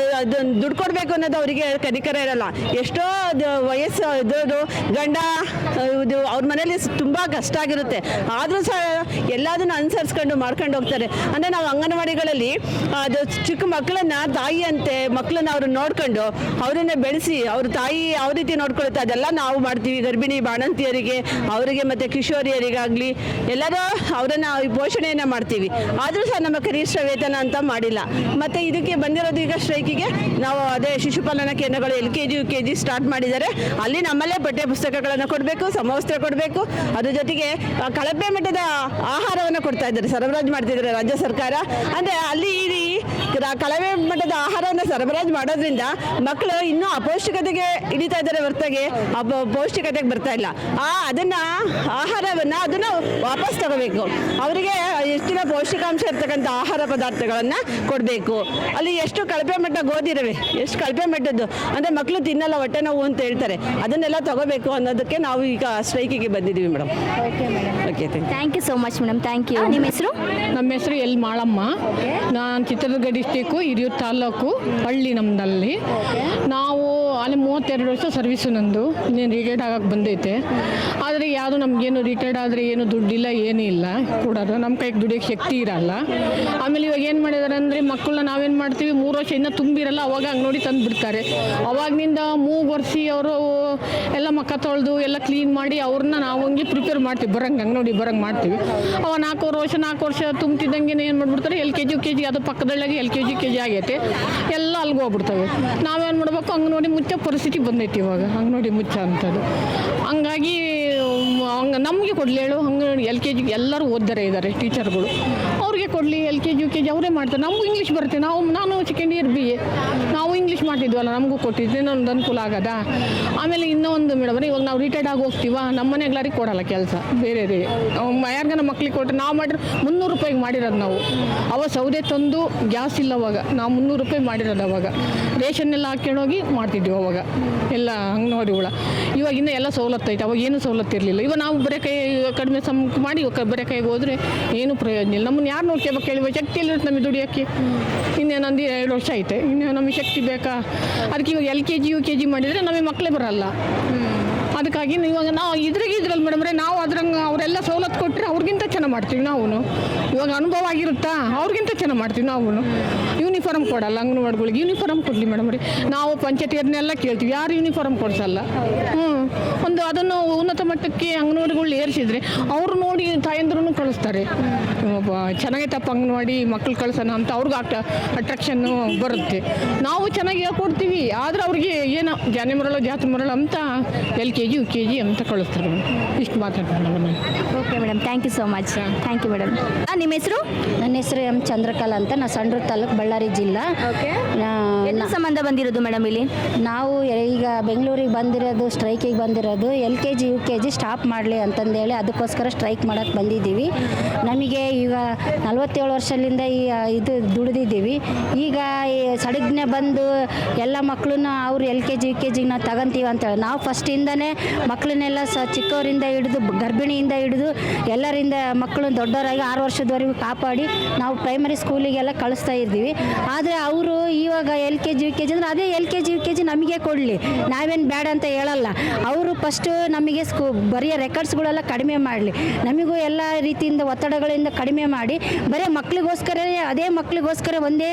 ದುಡ್ಡು ಕೊಡಬೇಕು ಅನ್ನೋದು ಅವರಿಗೆ ಕನಿಕರ ಇರಲ್ಲ. ಎಷ್ಟೋ ವಯಸ್ಸು ಇದ್ದವರು ಗಂಡ ಅವ್ರ ಮನೇಲಿ ತುಂಬ ಕಷ್ಟ ಆಗಿರುತ್ತೆ. ಆದರೂ ಸಹ ಎಲ್ಲದನ್ನು ಅನುಸರಿಸ್ಕೊಂಡು ಮಾಡ್ಕೊಂಡು ಹೋಗ್ತಾರೆ. ಅಂದರೆ ನಾವು ಅಂಗನವಾಡಿಗಳಲ್ಲಿ ಅದು ಚಿಕ್ಕ ಮಕ್ಕಳನ್ನ ತಾಯಿಯಂತೆ ಮಕ್ಕಳನ್ನ ಅವರು ನೋಡ್ಕೊಂಡು ಅವರನ್ನೇ ಬೆಳೆಸಿ ಅವ್ರ ತಾಯಿ ಯಾವ ರೀತಿ ನೋಡ್ಕೊಳುತ್ತೆ ಅದೆಲ್ಲ ನಾವು ಮಾಡ್ತೀವಿ. ಗರ್ಭಿಣಿ ಬಾಣಂತಿಯರಿಗೆ, ಅವರಿಗೆ ಮತ್ತು ಕಿಶೋರಿಯರಿಗಾಗಲಿ ಎಲ್ಲರೂ ಅವರನ್ನು ಪೋಷಣೆಯನ್ನು ಮಾಡ್ತೀವಿ. ಆದರೂ ಸಹ ನಮ್ಮ ಕನಿಷ್ಠ ವೇತನ ಅಂತ ಮಾಡಿಲ್ಲ. ಮತ್ತು ಇದಕ್ಕೆ ಬಂದಿರೋದು ಈಗ ಸ್ಟ್ರೈಕಿಗೆ ನಾವು ಅದೇ ಶಿಶುಪಾಲನಾ ಕೇಂದ್ರಗಳು LKG UKG ಸ್ಟಾರ್ಟ್ ಮಾಡಿದ್ದಾರೆ. ಅಲ್ಲಿ ನಮ್ಮಲ್ಲೇ ಪಠ್ಯ ಪುಸ್ತಕಗಳನ್ನು ಕೊಡಬೇಕು, ಸಮವಸ್ತ್ರ ಕೊಡಬೇಕು. ಅದ್ರ ಜೊತೆಗೆ ಕಳಪೆ ಮಟ್ಟದ ಆಹಾರವನ್ನು ಕೊಡ್ತಾ ಇದ್ದಾರೆ, ಸರಬರಾಜು ಮಾಡ್ತಿದ್ದಾರೆ ರಾಜ್ಯ ಸರ್ಕಾರ. ಅಂದರೆ ಅಲ್ಲಿ ಕಳಪೆ ಮಟ್ಟದ ಆಹಾರವನ್ನು ಸರಬರಾಜು ಮಾಡೋದ್ರಿಂದ ಮಕ್ಕಳು ಇನ್ನೂ ಅಪೌಷ್ಟಿಕತೆಗೆ ಹಿಡಿತಾ ಇದ್ದಾರೆ ಹೊರತಾಗಿ ಪೌಷ್ಟಿಕತೆಗೆ ಬರ್ತಾ ಇಲ್ಲ. ಅದನ್ನು ವಾಪಸ್ ತಗೋಬೇಕು. ಅವರಿಗೆ ಹೆಚ್ಚಿನ ಪೌಷ್ಟಿಕಾಂಶ ಇರ್ತಕ್ಕಂಥ ಆಹಾರ ಪದಾರ್ಥಗಳನ್ನು ಕೊಡಬೇಕು. ಅಲ್ಲಿ ಎಷ್ಟು ಕಳಪೆ ಮಟ್ಟ ಗೋಧಿರವೆ, ಎಷ್ಟು ಕಳಪೆ ಮಟ್ಟದ್ದು ಅಂದರೆ ಮಕ್ಕಳು ತಿನ್ನಲ್ಲ, ಹೊಟ್ಟೆ ನೋವು ಅಂತ ಹೇಳ್ತಾರೆ. ಅದನ್ನೆಲ್ಲ ತಗೋಬೇಕು ಅನ್ನೋದಕ್ಕೆ ನಾವು ಈಗ ಸ್ಟ್ರೈಕಿಗೆ ಬಂದಿದ್ದೀವಿ madam. Okay, thank you so much madam. Thank you. ನಿಮ್ಮ ಹೆಸರು? ನಮ್ಮ ಹೆಸರು ಎಲ್ ಮಾಳಮ್ಮ. ನಾನು ಚಿತ್ರದುರ್ಗ ಡಿಸ್ಟಿಕ್ಕು ಹಿರಿಯೂರು ತಾಲೂಕು ಹಳ್ಳಿ ನಮ್ಮದಲ್ಲಿ. ನಾವು ಅಲ್ಲಿ 32 ವರ್ಷ ಸರ್ವಿಸು ನಂದು. ಇನ್ನೇನು ರಿಟೈರ್ಡ್ ಆಗಕ್ಕೆ ಬಂದೈತೆ. ಆದರೆ ಯಾವುದು ನಮಗೇನು ರಿಟೈರ್ಡ್ ಆದರೆ ಏನು ದುಡ್ಡಿಲ್ಲ, ಏನೂ ಇಲ್ಲ ಕೊಡೋದು. ನಮ್ಮ ಕೈಗೆ ದುಡಿಯೋಕ್ಕೆ ಶಕ್ತಿ ಇರಲ್ಲ. ಆಮೇಲೆ ಇವಾಗ ಏನು ಮಾಡಿದ್ದಾರೆ ಅಂದರೆ ಮಕ್ಕಳನ್ನ ನಾವೇನು ಮಾಡ್ತೀವಿ, 3 ವರ್ಷ ಇನ್ನೂ ತುಂಬಿರಲ್ಲ ಅವಾಗ ಅಂಗನವಾಡಿ ತಂದು ಬಿಡ್ತಾರೆ. ಅವಾಗಿನಿಂದ ಮೂಗರ್ಸಿ ಅವರು ಎಲ್ಲ ಮಕ್ಕ ತೊಳೆದು ಎಲ್ಲ ಕ್ಲೀನ್ ಮಾಡಿ ಅವ್ರನ್ನ ನಾವು ಹಂಗೆ ಪ್ರಿಪೇರ್ ಮಾಡ್ತೀವಿ, ಅಂಗನವಾಡಿ ಬರಂಗೆ ಮಾಡ್ತೀವಿ. ಅವ 4 ವರ್ಷ ತುಂಬ್ತಿದ್ದಂಗೆ ಏನು ಮಾಡಿಬಿಡ್ತಾರೆ, LKG UKG ಅದು ಪಕ್ಕದೊಳಗೆ LKG UKG ಆಗೈತೆ, ಎಲ್ಲ ಅಲ್ಲಿಗೆ ಹೋಗ್ಬಿಡ್ತವೆ. ನಾವೇನು ಮಾಡಬೇಕು, ಅಂಗನವಾಡಿ ಮುಚ್ಚೋ ಪರಿಸ್ಥಿತಿ ಬಂದೈತಿ ಇವಾಗ, ಅಂಗನವಾಡಿ ಮುಚ್ಚ ಅಂಥದ್ದು. ಹಂಗಾಗಿ ನಮಗೆ ಕೊಡಲಿ ಹೇಳು, ಅಂಗನವಾಡಿ LKG ಎಲ್ಲರೂ ಓದ್ತಾರೆ ಇದ್ದಾರೆ ಟೀಚರ್ಗಳು, ಅವ್ರಿಗೆ ಕೊಡಲಿ. LKG UKG ಅವರೇ ಮಾಡ್ತಾರೆ. ನಮಗೂ ಇಂಗ್ಲೀಷ್ ಬರುತ್ತೆ. ನಾನು ಸೆಕೆಂಡ್ ಇಯರ್ BA, ನಾವು ಇಂಗ್ಲೀಷ್ ಮಾಡ್ತಿದ್ವಲ್ಲ, ನಮಗೂ ಕೊಟ್ಟಿದ್ದೆ, ನಮ್ದು ಅನುಕೂಲ ಆಗದ. ಆಮೇಲೆ ಇನ್ನೂ ಒಂದು ಮೇಡಮ್, ಇವಾಗ ನಾವು ರಿಟೈರ್ಡ್ ಆಗಿ ಹೋಗ್ತೀವ, ನಮ್ಮ ಮನೆಗ್ಲಾರಿಗೆ ಕೊಡಲ್ಲ ಕೆಲಸ, ಬೇರೆ ಯಾರಿಗಾನ ಮಕ್ಳಿಗೆ ಕೊಟ್ಟರೆ ನಾವು ಮಾಡಿದ್ರೆ 300 ರೂಪಾಯಿಗೆ ಮಾಡಿರೋದು ನಾವು. ಅವಾಗ ಸೌದೆ ತಂದು ಗ್ಯಾಸ್ ಇಲ್ಲ ಅವಾಗ, ನಾವು 300 ರೂಪಾಯಿ ಮಾಡಿರೋದು. ಅವಾಗ ರೇಷನ್ ಎಲ್ಲ ಹಾಕ್ಕೊಂಡೋಗಿ ಮಾಡ್ತಿದ್ವಿ ಅವಾಗ ಎಲ್ಲ ಅಂಗನವಾಡಿಗಳ. ಇವಾಗ ಇನ್ನೂ ಎಲ್ಲ ಸವಲತ್ತು ಐತೆ, ಅವಾಗ ಏನೂ ಸವಲತ್ತು ಇರಲಿಲ್ಲ. ಇವಾಗ ನಾವು ಬರೀ ಕೈ ಕಡಿಮೆ ಮಾಡಿ ಬರೀ ಕೈಗೆ ಹೋದರೆ ಏನೂ ಪ್ರಯೋಜನ ಇಲ್ಲ. ನಮ್ಮನ್ನು ಯಾರು ನೋಡ್ಕೋಬೇಕು ಕೇಳುವ ಶಕ್ತಿ ಇಲ್ಲಿರುತ್ತೆ ನಮಗೆ ದುಡಿಯೋಕ್ಕೆ. ಇನ್ನೇನಂದು 2 ವರ್ಷ ಐತೆ, ಇನ್ನೂ ನಮಗೆ ಶಕ್ತಿ ಬೇಕಾ? ಅದಕ್ಕೆ ಇವಾಗ LKG UKG ಮಾಡಿದರೆ ನಮಗೆ ಮಕ್ಕಳೇ ಬರಲ್ಲ. ಅದಕ್ಕಾಗಿ ಇವಾಗ ನಾವು ಇದ್ರಲ್ಲಿ ಮೇಡಮ್ರೆ, ನಾವು ಅದ್ರಂಗೆ ಅವರೆಲ್ಲ ಸವಲತ್ತು ಕೊಟ್ಟರೆ ಅವ್ರಿಗಿಂತ ಚೆನ್ನಾಗಿ ಮಾಡ್ತೀವಿ ನಾವು. ಇವಾಗ ಅನುಭವ ಆಗಿರುತ್ತಾ, ಅವ್ರಿಗಿಂತ ಚೆನ್ನಾಗಿ ಮಾಡ್ತೀವಿ ನಾವು. ಯೂನಿಫಾರ್ಮ್ ಕೊಡಲ್ಲ ಅಂಗನವಾಡಿಗಳಿಗೆ, ಯೂನಿಫಾರ್ಮ್ ಕೊಡಲಿ ಮೇಡಮ್ ರೀ. ನಾವು ಪಂಚಾಯತಿಯವ್ರನ್ನೆಲ್ಲ ಕೇಳ್ತೀವಿ, ಯಾರು ಯೂನಿಫಾರ್ಮ್ ಕೊಡಿಸಲ್ಲ. ಒಂದು ಅದನ್ನು ಉನ್ನತ ಮಟ್ಟಕ್ಕೆ ಅಂಗನವಾಡಿಗಳು ಏರಿಸಿದ್ರೆ ಅವರು ನೋಡಿ ತಾಯಂದ್ರೂ ಕಳಿಸ್ತಾರೆ. ಚೆನ್ನಾಗೈತಪ್ಪ ಅಂಗನವಾಡಿ, ಮಕ್ಕಳು ಕಳ್ಸೋಣ ಅಂತ ಅವ್ರಿಗೆ ಅಟ್ರಾಕ್ಷನ್ನು ಬರುತ್ತೆ. ನಾವು ಚೆನ್ನಾಗಿ ಹೇಳ್ಕೊಡ್ತೀವಿ, ಆದರೆ ಅವ್ರಿಗೆ ಏನೋ ಜಾನೆ ಮರಳು ಜಾತ್ರೆ ಮರಳು ಅಂತ LKG UKG ಅಂತ ಕಳಿಸ್ತಾರೆ ಮೇಡಮ್. ಇಷ್ಟು ಮಾತಾಡ್ತಾರೆ madam. Okay madam, thank you so much. Thank you madam. ನಿಮ್ಮ ಹೆಸರು? ನನ್ನ ಹೆಸರು M ಚಂದ್ರಕಲಾ ಅಂತ. ನಾನು ಸಂಡೂರು ತಾಲೂಕು, ಬಳ್ಳಾರಿ ಜಿಲ್ಲಾ. ಎಲ್ಲ ಸಂಬಂಧ ಬಂದಿರೋದು ಮೇಡಮ್ ಇಲ್ಲಿ? ನಾವು ಈಗ ಬೆಂಗಳೂರಿಗೆ ಬಂದಿರೋದು, ಸ್ಟ್ರೈಕಿಗೆ ಬಂದಿರೋದು. LKG UKG ಸ್ಟಾಪ್ ಮಾಡಲಿ ಅಂತಂದೇಳಿ ಅದಕ್ಕೋಸ್ಕರ ಸ್ಟ್ರೈಕ್ ಮಾಡೋಕ್ಕೆ ಬಂದಿದ್ದೀವಿ. ನಮಗೆ ಈಗ 47 ವರ್ಷದಿಂದ ಇದು ದುಡಿದಿದ್ದೀವಿ. ಈಗ ಸಡಗ್ನೆ ಬಂದು ಎಲ್ಲ ಮಕ್ಕಳನ್ನ ಅವ್ರು LKG UKG ನಾವು ತಗೊಂತೀವಿ ಅಂತೇಳಿ ನಾವು ಫಸ್ಟಿಂದನೇ ಮಕ್ಕಳನ್ನೆಲ್ಲ ಚಿಕ್ಕವರಿಂದ ಹಿಡಿದು ಗರ್ಭಿಣಿಯಿಂದ ಹಿಡಿದು ಎಲ್ಲರಿಂದ ಮಕ್ಕಳು ದೊಡ್ಡವರಾಗಿ 6 ವರ್ಷದವರೆಗೂ ಕಾಪಾಡಿ ನಾವು ಪ್ರೈಮರಿ ಸ್ಕೂಲಿಗೆಲ್ಲ ಕಳಿಸ್ತಾ ಇದ್ದೀವಿ. ಆದರೆ ಅವರು ಇವಾಗ LKG UKG ಅಂದರೆ ಅದೇ LKG UKG ನಮಗೆ ಕೊಡಲಿ, ನಾವೇನು ಬೇಡ ಅಂತ ಹೇಳಲ್ಲ. ಅವರು ಫಸ್ಟು ನಮಗೆ ಬರೆಯೋ ರೆಕಾರ್ಡ್ಸ್ಗಳೆಲ್ಲ ಕಡಿಮೆ ಮಾಡಲಿ, ನಮಗೂ ಎಲ್ಲ ರೀತಿಯಿಂದ ಒತ್ತಡಗಳಿಂದ ಕಡಿಮೆ ಮಾಡಿ ಬರೀ ಅದೇ ಮಕ್ಕಳಿಗೋಸ್ಕರ ಒಂದೇ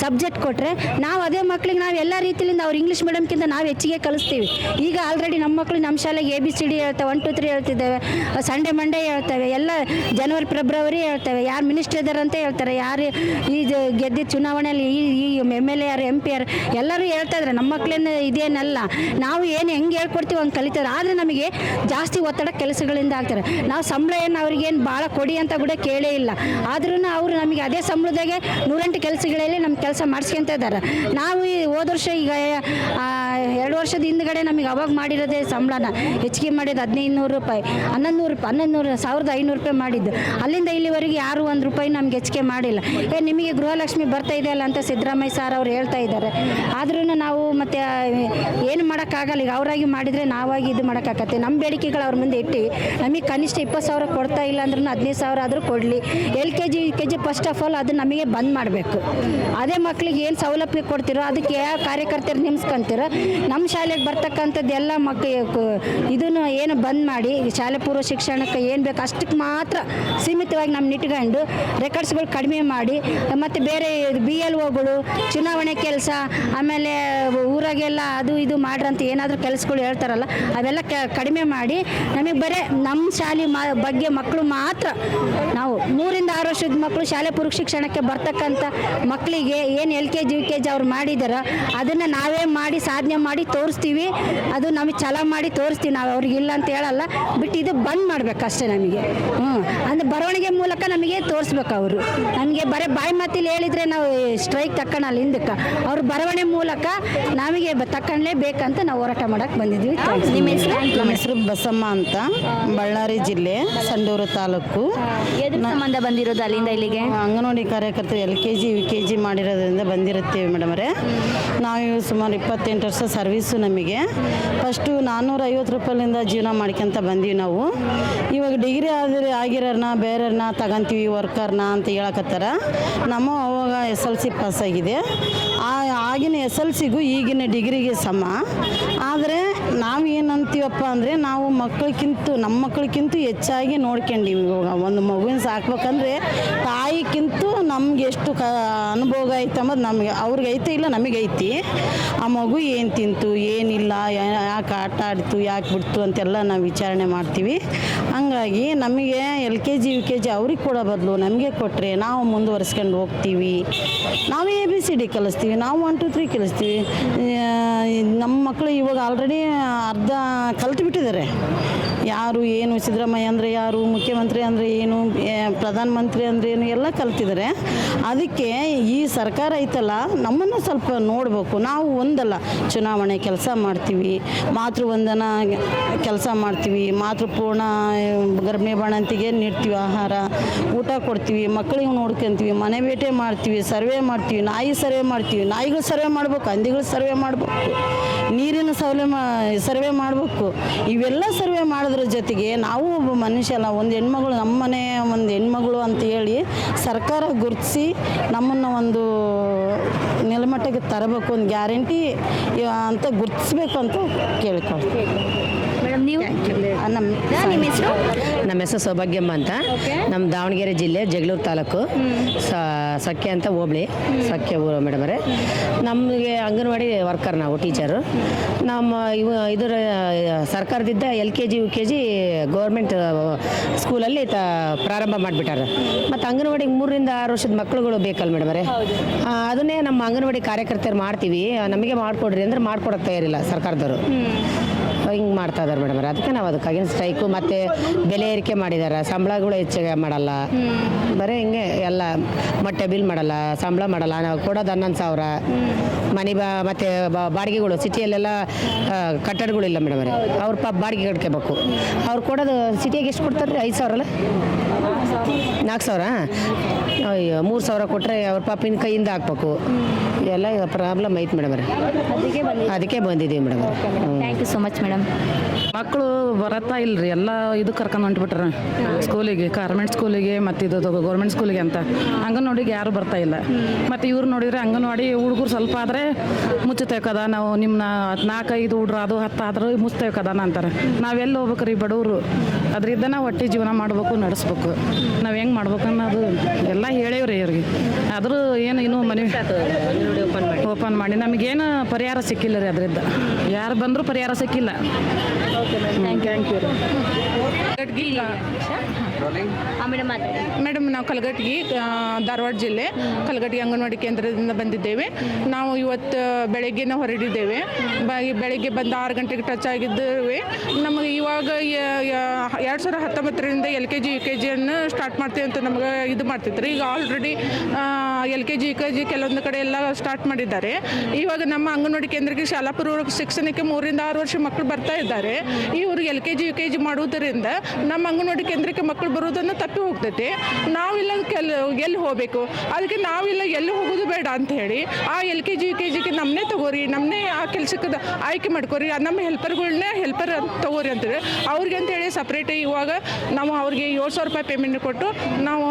ಸಬ್ಜೆಕ್ಟ್ ಕೊಟ್ಟರೆ ನಾವು ಅದೇ ಮಕ್ಕಳಿಗೆ ನಾವು ಎಲ್ಲ ರೀತಿಯಿಂದ ಅವ್ರು ಇಂಗ್ಲೀಷ್ ಮೀಡಿಯಮ್ಗಿಂತ ನಾವು ಹೆಚ್ಚಿಗೆ ಕಲಿಸ್ತೀವಿ. ಈಗ ಆಲ್ರೆಡಿ ನಮ್ಮ ಮಕ್ಕಳು ನಮ್ಮ ಶಾಲೆಗೆ ABCD ಹೇಳ್ತವೆ, 1 2 3 ಹೇಳ್ತಿದ್ದೇವೆ, ಸಂಡೇ ಮಂಡೇ ಹೇಳ್ತವೆ, ಎಲ್ಲ ಜನವರಿ ಫೆಬ್ರವರಿ ಹೇಳ್ತವೆ, ಯಾರು ಮಿನಿಸ್ಟರ್ ಇದ್ದಾರೆ ಅಂತ ಹೇಳ್ತಾರೆ, ಯಾರು ಇದು ಗೆದ್ದ ಚುನಾವಣೆಯಲ್ಲಿ ಈ MLA ಯಾರು MP ಯಾರು ಎಲ್ಲರೂ ಹೇಳ್ತಾ ಇದ್ದಾರೆ. ನಮ್ಮ ಮಕ್ಕಳೇನು ಇದೇನಲ್ಲ, ನಾವು ಏನು ಹೆಂಗೆ ಹೇಳ್ಕೊಡ್ತೀವಿ ಹಂಗೆ ಕಲಿತಾರೆ. ಆದರೆ ನಮಗೆ ಜಾಸ್ತಿ ಒತ್ತಡ ಕೆಲಸಗಳಿಂದ ಆಗ್ತಾರೆ. ನಾವು ಸಂಬಳ ಏನು ಅವ್ರಿಗೇನು ಭಾಳ ಕೊಡಿ ಅಂತ ಕೂಡ ಕೇಳೇ ಇಲ್ಲ. ಆದ್ರೂ ಅವರು ನಮಗೆ ಅದೇ ಸಂಬಳದಾಗೆ 108 ಕೆಲಸಗಳಲ್ಲಿ ನಮ್ಮ ಕೆಲಸ ಮಾಡಿಸ್ಕೊಂತ ಇದ್ದಾರೆ. ನಾವು ಈ ಹೋದ ವರ್ಷ ಈಗ 2 ವರ್ಷದ ಹಿಂದ್ಗಡೆ ನಮಗೆ ಅವಾಗ ಮಾಡಿರೋದೇ ಸಂಬಳನ ಹೆಚ್ಚಿಗೆ ಮಾಡಿದ್ದು 1500 ರೂಪಾಯಿ, 11,500 ರೂಪಾಯಿ ಮಾಡಿದ್ದು. ಅಲ್ಲಿಂದ ಇಲ್ಲಿವರೆಗೆ ಯಾರು 1 ರೂಪಾಯಿ ನಮ್ಗೆ ಹೆಚ್ಚಿಗೆ ಮಾಡಿಲ್ಲ. ನಿಮಗೆ ಗೃಹಲಕ್ಷ್ಮಿ ಬರ್ತಾ ಇದೆಯಲ್ಲ ಅಂತ ಸಿದ್ದರಾಮಯ್ಯ ಸರ್ ಅವ್ರು ಹೇಳ್ತಾ ಇದ್ದಾರೆ. ಆದ್ರೂ ನಾವು ಮತ್ತೆ ಏನು ಮಾಡೋಕ್ಕಾಗಲ್ಲ. ಈಗ ಅವರಾಗಿ ಮಾಡಿದರೆ ನಾವಾಗಿ ಇದು ಮಾಡೋಕ್ಕಾಗತ್ತೆ. ನಮ್ಮ ಬೇಡಿಕೆಗಳು ಅವ್ರ ಮುಂದೆ ಇಟ್ಟು ನಮಗೆ ಕನಿಷ್ಠ 20,000 ಕೊಡ್ತಾ ಇಲ್ಲ ಅಂದ್ರೂ 15,000 ಆದರೂ ಕೊಡಲಿ. LKG UKG first of all ಅದು ನಮಗೆ ಬಂದ್ ಮಾಡಬೇಕು. ಅದೇ ಮಕ್ಕಳಿಗೆ ಏನು ಸೌಲಭ್ಯ ಕೊಡ್ತಿರೋ ಅದಕ್ಕೆ ಯಾವ ಕಾರ್ಯಕರ್ತರು ನೇಮಿಸ್ಕೊಂತೀರೋ ನಮ್ಮ ಶಾಲೆಗೆ ಬರ್ತಕ್ಕಂಥದ್ದು ಎಲ್ಲ ಇದನ್ನು ಏನು ಬಂದ್ ಮಾಡಿ ಶಾಲೆ ಪೂರ್ವ ಶಿಕ್ಷಣಕ್ಕೆ ಏನು ಬೇಕು ಅಷ್ಟಕ್ಕೆ ಮಾತ್ರ ಸೀಮಿತವಾಗಿ ನಮ್ಮ ಇಟ್ಕೊಂಡು ರೆಕಾರ್ಡ್ಸ್ಗಳು ಕಡಿಮೆ ಮಾಡಿ ಮತ್ತು ಬೇರೆ BLOಗಳು ಚುನಾವಣೆ ಕೆಲಸ ಆಮೇಲೆ ಊರಾಗೆಲ್ಲ ಅದು ಇದು ಮಾಡ್ರಂತ ಏನಾದರೂ ಕೆಲಸಗಳು ಹೇಳ್ತಾರಲ್ಲ ಅವೆಲ್ಲ ಕಡಿಮೆ ಮಾಡಿ ನಮಗೆ ಬರೀ ನಮ್ಮ ಶಾಲೆ ಬಗ್ಗೆ ಮಕ್ಕಳು ಮಾತ್ರ ನಾವು 3 ರಿಂದ 6 ವರ್ಷದ ಮಕ್ಕಳು ಶಾಲೆ ಪೂರ್ವ ಶಿಕ್ಷಣಕ್ಕೆ ಬರ್ತಕ್ಕಂಥ ಮಕ್ಕಳಿಗೆ ಏನು LKG UKG ಅವ್ರು ಮಾಡಿದಾರೋ ಅದನ್ನು ನಾವೇ ಮಾಡಿ ಸಾಧನೆ ಮಾಡಿ ತೋರಿಸ್ತೀವಿ. ಅದು ನಮಗೆ ಛಲ ಮಾಡಿ ತೋರಿಸ್ತೀವಿ. ನಾವು ಅವ್ರಿಗೆ ಇಲ್ಲ ಅಂತ ಹೇಳಲ್ಲ, ಬಿಟ್ಟು ಇದು ಬಂದ್ ಮಾಡ್ಬೇಕಷ್ಟೇ ನಮಗೆ. ಅಂದರೆ ಬರವಣಿಗೆ ಮೂಲಕ ನಮಗೆ ತೋರಿಸ್ಬೇಕು. ಅವರು ನಮಗೆ ಬರೀ ಬಾಯಿ ಮಾತಿಲಿ ಹೇಳಿದರೆ ನಾವು ಸ್ಟ್ರೈಕ್ ತಕ್ಕಣಲ್ಲ ಹಿಂದಕ್ಕೆ. ಅವ್ರು ಬರವಣಿಗೆ ಮೂಲಕ ನಮಗೆ ತಕ್ಕಣಲೇಬೇಕಂತ ನಾವು ಹೋರಾಟ ಮಾಡಕ್ಕೆ ಬಂದಿದ್ವಿ. ನಿಮ್ಮ ಹೆಸರು? ನಮ್ಮ ಹೆಸರು ಬಸಮ್ಮ ಅಂತ, ಬಳ್ಳಾರಿ ಜಿಲ್ಲೆ ಸಂಡೂರು ತಾಲೂಕು. ಎದ್ರ ಸಂಬಂಧ ಬಂದಿರೋದು ಅಲ್ಲಿಂದ ಇಲ್ಲಿಗೆ? ಅಂಗನವಾಡಿ ಕಾರ್ಯಕರ್ತರು LKG UKG ಮಾಡಿರೋದ್ರಿಂದ ಬಂದಿರುತ್ತೇವೆ ಮೇಡಮರೇ. ನಾವು ಸುಮಾರು 28 ವರ್ಷ ಸರ್ವೀಸು. ನಮಗೆ ಫಸ್ಟು 450 ರೂಪಾಯಿಂದ ಜೀವನ ಮಾಡ್ಕೊಂತ ಬಂದೀವಿ ನಾವು. ಇವಾಗ ಡಿಗ್ರಿ ಆಗಿರೋರ್ನ ಬೇರೆಯವ್ರನ್ನ ತಗೊಂತೀವಿ ವರ್ಕರ್ನ ಅಂತ ಹೇಳಕತ್ತಾರ. ನಮ್ಮ ಅವಾಗ SLC ಪಾಸಾಗಿದೆ. ಆಗಿನ SLCಗೂ ಈಗಿನ ಡಿಗ್ರಿಗೆ ಸಮ. ಆದರೆ ನಾವು ಏನಂತೀವಪ್ಪ ಅಂದರೆ ನಾವು ನಮ್ಮ ಮಕ್ಕಳಿಗಿಂತ ಹೆಚ್ಚಾಗಿ ನೋಡ್ಕೊಂಡಿವಿ. ಒಂದು ಮಗುವಿನ ಸಾಕ್ಬೇಕಂದ್ರೆ ತಾಯಿಗಿಂತ ನಮ್ಗೆ ಎಷ್ಟು ಅನುಭವ ಐತೆ ಅಂಬೋದು ನಮಗೆ ಅವ್ರಿಗೆ ಐತೆ ಇಲ್ಲ ನಮಗೈತಿ. ಆ ಮಗು ಏನು ತಿಂತು ಏನಿಲ್ಲ, ಯಾಕೆ ಆಟ ಆಡಿತು ಯಾಕೆ ಬಿಡ್ತು ಅಂತೆಲ್ಲ ನಾವು ವಿಚಾರಣೆ ಮಾಡ್ತೀವಿ. ಹಂಗಾಗಿ ನಮಗೆ LKG UKG ಅವ್ರಿಗೆ ಕೊಡೋ ಬದಲು ನಮಗೆ ಕೊಟ್ಟರೆ ನಾವು ಮುಂದುವರಿಸ್ಕೊಂಡು ಹೋಗ್ತೀವಿ. ನಾವು ABCD ಕಲಿಸ್ತೀವಿ, ನಾವು 1 2 3 ಕಲಿಸ್ತೀವಿ. ನಮ್ಮ ಮಕ್ಕಳು ಇವಾಗ ಆಲ್ರೆಡಿ ಅರ್ಧ ಕಲ್ತು ಬಿಟ್ಟಿದ್ದಾರೆ. ಯಾರು ಏನು ಸಿದ್ದರಾಮಯ್ಯ ಅಂದರೆ ಯಾರು, ಮುಖ್ಯಮಂತ್ರಿ ಅಂದರೆ ಏನು, ಪ್ರಧಾನಮಂತ್ರಿ ಅಂದರೆ ಏನು ಎಲ್ಲ ಕಲ್ತಿದ್ದಾರೆ. ಅದಕ್ಕೆ ಈ ಸರ್ಕಾರ ಐತಲ್ಲ ನಮ್ಮನ್ನು ಸ್ವಲ್ಪ ನೋಡಬೇಕು. ನಾವು ಒಂದಲ್ಲ ಚುನಾವಣೆ ಕೆಲಸ ಮಾಡ್ತೀವಿ, ಮಾತೃವಂದನ ಕೆಲಸ ಮಾಡ್ತೀವಿ, ಮಾತೃಪೂರ್ಣ ಗರ್ಭಿಣಿ ಬಾಣಂತಿಗೆ ನೀಡ್ತೀವಿ, ಆಹಾರ ಊಟ ಕೊಡ್ತೀವಿ, ಮಕ್ಕಳಿಗೆ ನೋಡ್ಕೊತೀವಿ, ಮನೆ ಭೇಟಿ ಮಾಡ್ತೀವಿ, ಸರ್ವೆ ಮಾಡ್ತೀವಿ, ನಾಯಿ ಸರ್ವೆ ಮಾಡ್ತೀವಿ. ನಾಯಿಗಳು ಸರ್ವೆ ಮಾಡ್ಬೇಕು, ಹಂದಿಗಳು ಸರ್ವೆ ಮಾಡಬೇಕು, ನೀರಿನ ಸರ್ವೆ ಮಾಡಬೇಕು. ಇವೆಲ್ಲ ಸರ್ವೆ ಮಾಡೋದ್ರ ಜೊತೆಗೆ ನಾವು ಒಬ್ಬ ಮನುಷ್ಯ ಅಲ್ಲ, ಒಂದು ಹೆಣ್ಮಗಳು ನಮ್ಮ ಮನೆ ಒಂದು ಹೆಣ್ಮಗಳು ಅಂತ ಹೇಳಿ ಸರ್ಕಾರ ಗುರುತಿಸಿ ನಮ್ಮನ್ನು ಒಂದು ನೆಲಮಟ್ಟಕ್ಕೆ ತರಬೇಕು, ಒಂದು ಗ್ಯಾರಂಟಿ ಅಂತ ಗುರುತಿಸ್ಬೇಕು ಅಂತ ಕೇಳ್ಕೊಳ್ತೀವಿ. ಮೇಡಮ್ ನೀವು? ನಿಮ್ಮ ಹೆಸರು? ನಮ್ಮ ಹೆಸರು ಸೌಭಾಗ್ಯಮ್ಮ ಅಂತ. ನಮ್ಮ ದಾವಣಗೆರೆ ಜಿಲ್ಲೆ ಜಗಳೂರು ತಾಲೂಕು ಸಖ್ಯ ಅಂತ ಹೋಬಳಿ, ಸಖ್ಯ ಊರು ಮೇಡಮರೇ. ನಮಗೆ ಅಂಗನವಾಡಿ ವರ್ಕರ್, ನಾವು ಟೀಚರು. ನಮ್ಮ ಇದರ ಸರ್ಕಾರದಿಂದ LKG UKG ಗೌರ್ಮೆಂಟ್ ಸ್ಕೂಲಲ್ಲಿ ಪ್ರಾರಂಭ ಮಾಡಿಬಿಟ್ಟಾರೆ. ಮತ್ತು ಅಂಗನವಾಡಿಗೆ 3 ರಿಂದ 6 ವರ್ಷದ ಮಕ್ಕಳುಗಳು ಬೇಕಲ್ಲ ಮೇಡಮರೇ. ಅದನ್ನೇ ನಮ್ಮ ಅಂಗನವಾಡಿ ಕಾರ್ಯಕರ್ತರು ಮಾಡ್ತೀವಿ, ನಮಗೆ ಮಾಡಿಕೊಡ್ರಿ ಅಂದರೆ ಮಾಡ್ಕೊಡೋಕ್ಕೆ ತಯಾರಿಲ್ಲ ಸರ್ಕಾರದವರು. ಹಿಂಗೆ ಮಾಡ್ತಾ ಇದ್ದಾರೆ ಮೇಡಮ್. ಅದಕ್ಕೆ ನಾವು ಅದಕ್ಕಾಗಿನ ಸ್ಟ್ರೈಕು ಮತ್ತು ಬೆಲೆ ಏರಿಕೆ ಮಾಡಿದ್ದಾರೆ. ಸಂಬಳಗಳು ಹೆಚ್ಚಿಗೆ ಮಾಡಲ್ಲ, ಬರೀ ಹಿಂಗೆ ಎಲ್ಲ ಮೊಟ್ಟೆ ಬಿಲ್ ಮಾಡಲ್ಲ, ಸಂಬಳ ಮಾಡಲ್ಲ. ನಾವು ಕೊಡೋದು 11,000. ಮನೆ ಮತ್ತು ಬಾಡಿಗೆಗಳು ಸಿಟಿಯಲ್ಲೆಲ್ಲ ಕಟ್ಟಡಗಳಿಲ್ಲ ಮೇಡಮ್. ಅವ್ರ ಬಾಡಿಗೆ ಕಟ್ಕೋಬೇಕು. ಅವ್ರು ಕೊಡೋದು ಸಿಟಿಯಾಗೆ ಎಷ್ಟು ಕೊಡ್ತಾರೆ? 5,000 ಅಲ್ಲ, 4,000. ಅಯ್ಯೋ, 3,000 ಕೊಟ್ಟರೆ ಅವ್ರ ಪಾಪಿನ ಕೈಯಿಂದ ಹಾಕ್ಬೇಕು. ಎಲ್ಲ ಪ್ರಾಬ್ಲಮ್ ಐತೆ ಮೇಡಮ್. ಅದಕ್ಕೆ ಬಂದಿದ್ದೀವಿ madam. Thank you so much madam. ಮಕ್ಕಳು ಬರತ್ತಾ ಇಲ್ರಿ, ಎಲ್ಲ ಇದು ಕರ್ಕೊಂಡು ಹೊಂಟ್ಬಿಟ್ರೆ ಸ್ಕೂಲಿಗೆ, ಕಾನ್ವೆಂಟ್ ಸ್ಕೂಲಿಗೆ ಮತ್ತು ಇದು ಗೌರ್ಮೆಂಟ್ ಸ್ಕೂಲಿಗೆ ಅಂತ. ಅಂಗನವಾಡಿಗೆ ಯಾರು ಬರ್ತಾ ಇಲ್ಲ. ಮತ್ತು ಇವ್ರು ನೋಡಿದರೆ ಅಂಗನವಾಡಿ ಹುಡುಗರು ಸ್ವಲ್ಪ ಆದರೆ ಮುಚ್ಚತೇಕದ, ನಾವು ನಿಮ್ಮನ್ನ 4-5 ಹುಡ್ರು ಅದು 10 ಆದರೂ ಮುಚ್ಚತೇಕದಾನ ಅಂತಾರೆ. ನಾವೆಲ್ಲಿ ಹೋಗ್ಬೇಕು ರೀ ಬಡವರು? ಅದರಿಂದ ನಾವು ಹೊಟ್ಟೆ ಜೀವನ ಮಾಡಬೇಕು, ನಡೆಸ್ಬೇಕು. ನಾವು ಹೆಂಗೆ ಮಾಡ್ಬೇಕು ಅನ್ನೋದು ಎಲ್ಲ ಹೇಳೇವ್ರಿ ಇವ್ರಿಗೆ. ಆದರೂ ಏನು ಇನ್ನೂ ಮನೆ ಓಪನ್ ಮಾಡಿ ನಮಗೇನು ಪರಿಹಾರ ಸಿಕ್ಕಿಲ್ಲ ರೀ. ಅದರಿಂದ ಯಾರು ಬಂದರೂ ಪರಿಹಾರ ಸಿಕ್ಕಿಲ್ಲ. Thank you. ಮೇಡಮ್, ನಾವು ಕಲಘಟಗಿ, ಧಾರವಾಡ ಜಿಲ್ಲೆ ಕಲಘಟಗಿ ಅಂಗನವಾಡಿ ಕೇಂದ್ರದಿಂದ ಬಂದಿದ್ದೇವೆ. ನಾವು ಇವತ್ತು ಬೆಳಗ್ಗೆನ ಹೊರಡಿದ್ದೇವೆ. ಬೆಳಗ್ಗೆ ಬಂದು 6 ಗಂಟೆಗೆ ಟಚ್ ಆಗಿದ್ದೇವೆ. ನಮಗೆ ಇವಾಗ 2019ರಿಂದ LKG UKGಯನ್ನು ಸ್ಟಾರ್ಟ್ ಮಾಡ್ತೀವಿ ಅಂತ ನಮಗೆ ಇದು ಮಾಡ್ತಿದ್ರು. ಈಗ ಆಲ್ರೆಡಿ LKG UKG ಕೆಲವೊಂದು ಕಡೆ ಎಲ್ಲ ಸ್ಟಾರ್ಟ್ ಮಾಡಿದ್ದಾರೆ. ಇವಾಗ ನಮ್ಮ ಅಂಗನವಾಡಿ ಕೇಂದ್ರಕ್ಕೆ ಶಾಲಾ ಪೂರ್ವ ಶಿಕ್ಷಣಕ್ಕೆ 3 ರಿಂದ 6 ವರ್ಷ ಮಕ್ಕಳು ಬರ್ತಾ ಇದ್ದಾರೆ. ಇವರು LKG UKG ಮಾಡುವುದರಿಂದ ನಮ್ಮ ಅಂಗನವಾಡಿ ಕೇಂದ್ರಕ್ಕೆ ಮಕ್ಕಳು ಬರೋದನ್ನು ತಪ್ಪಿ ಹೋಗ್ತೈತೆ. ನಾವಿಲ್ಲ ಎಲ್ಲಿ ಹೋಗಬೇಕು? ಅದಕ್ಕೆ ನಾವಿಲ್ಲ ಎಲ್ಲಿ ಹೋಗೋದು ಬೇಡ ಅಂತ ಹೇಳಿ ಆ LKG UKGಗೆ ನಮ್ಮನ್ನೇ ತಗೋರಿ, ನಮ್ಮನ್ನೇ ಆ ಕೆಲಸಕ್ಕೆ ಆಯ್ಕೆ ಮಾಡ್ಕೋರಿ, ನಮ್ಮ ಹೆಲ್ಪರ್ಗಳನ್ನೇ ಹೆಲ್ಪರ್ ತಗೋರಿ ಅಂತೇಳಿ ಅವ್ರಿಗೆ ಅಂತೇಳಿ ಸಪ್ರೇಟ್ ಇವಾಗ ನಾವು ಅವ್ರಿಗೆ 7,000 ರೂಪಾಯಿ ಪೇಮೆಂಟ್ ಕೊಟ್ಟು ನಾವು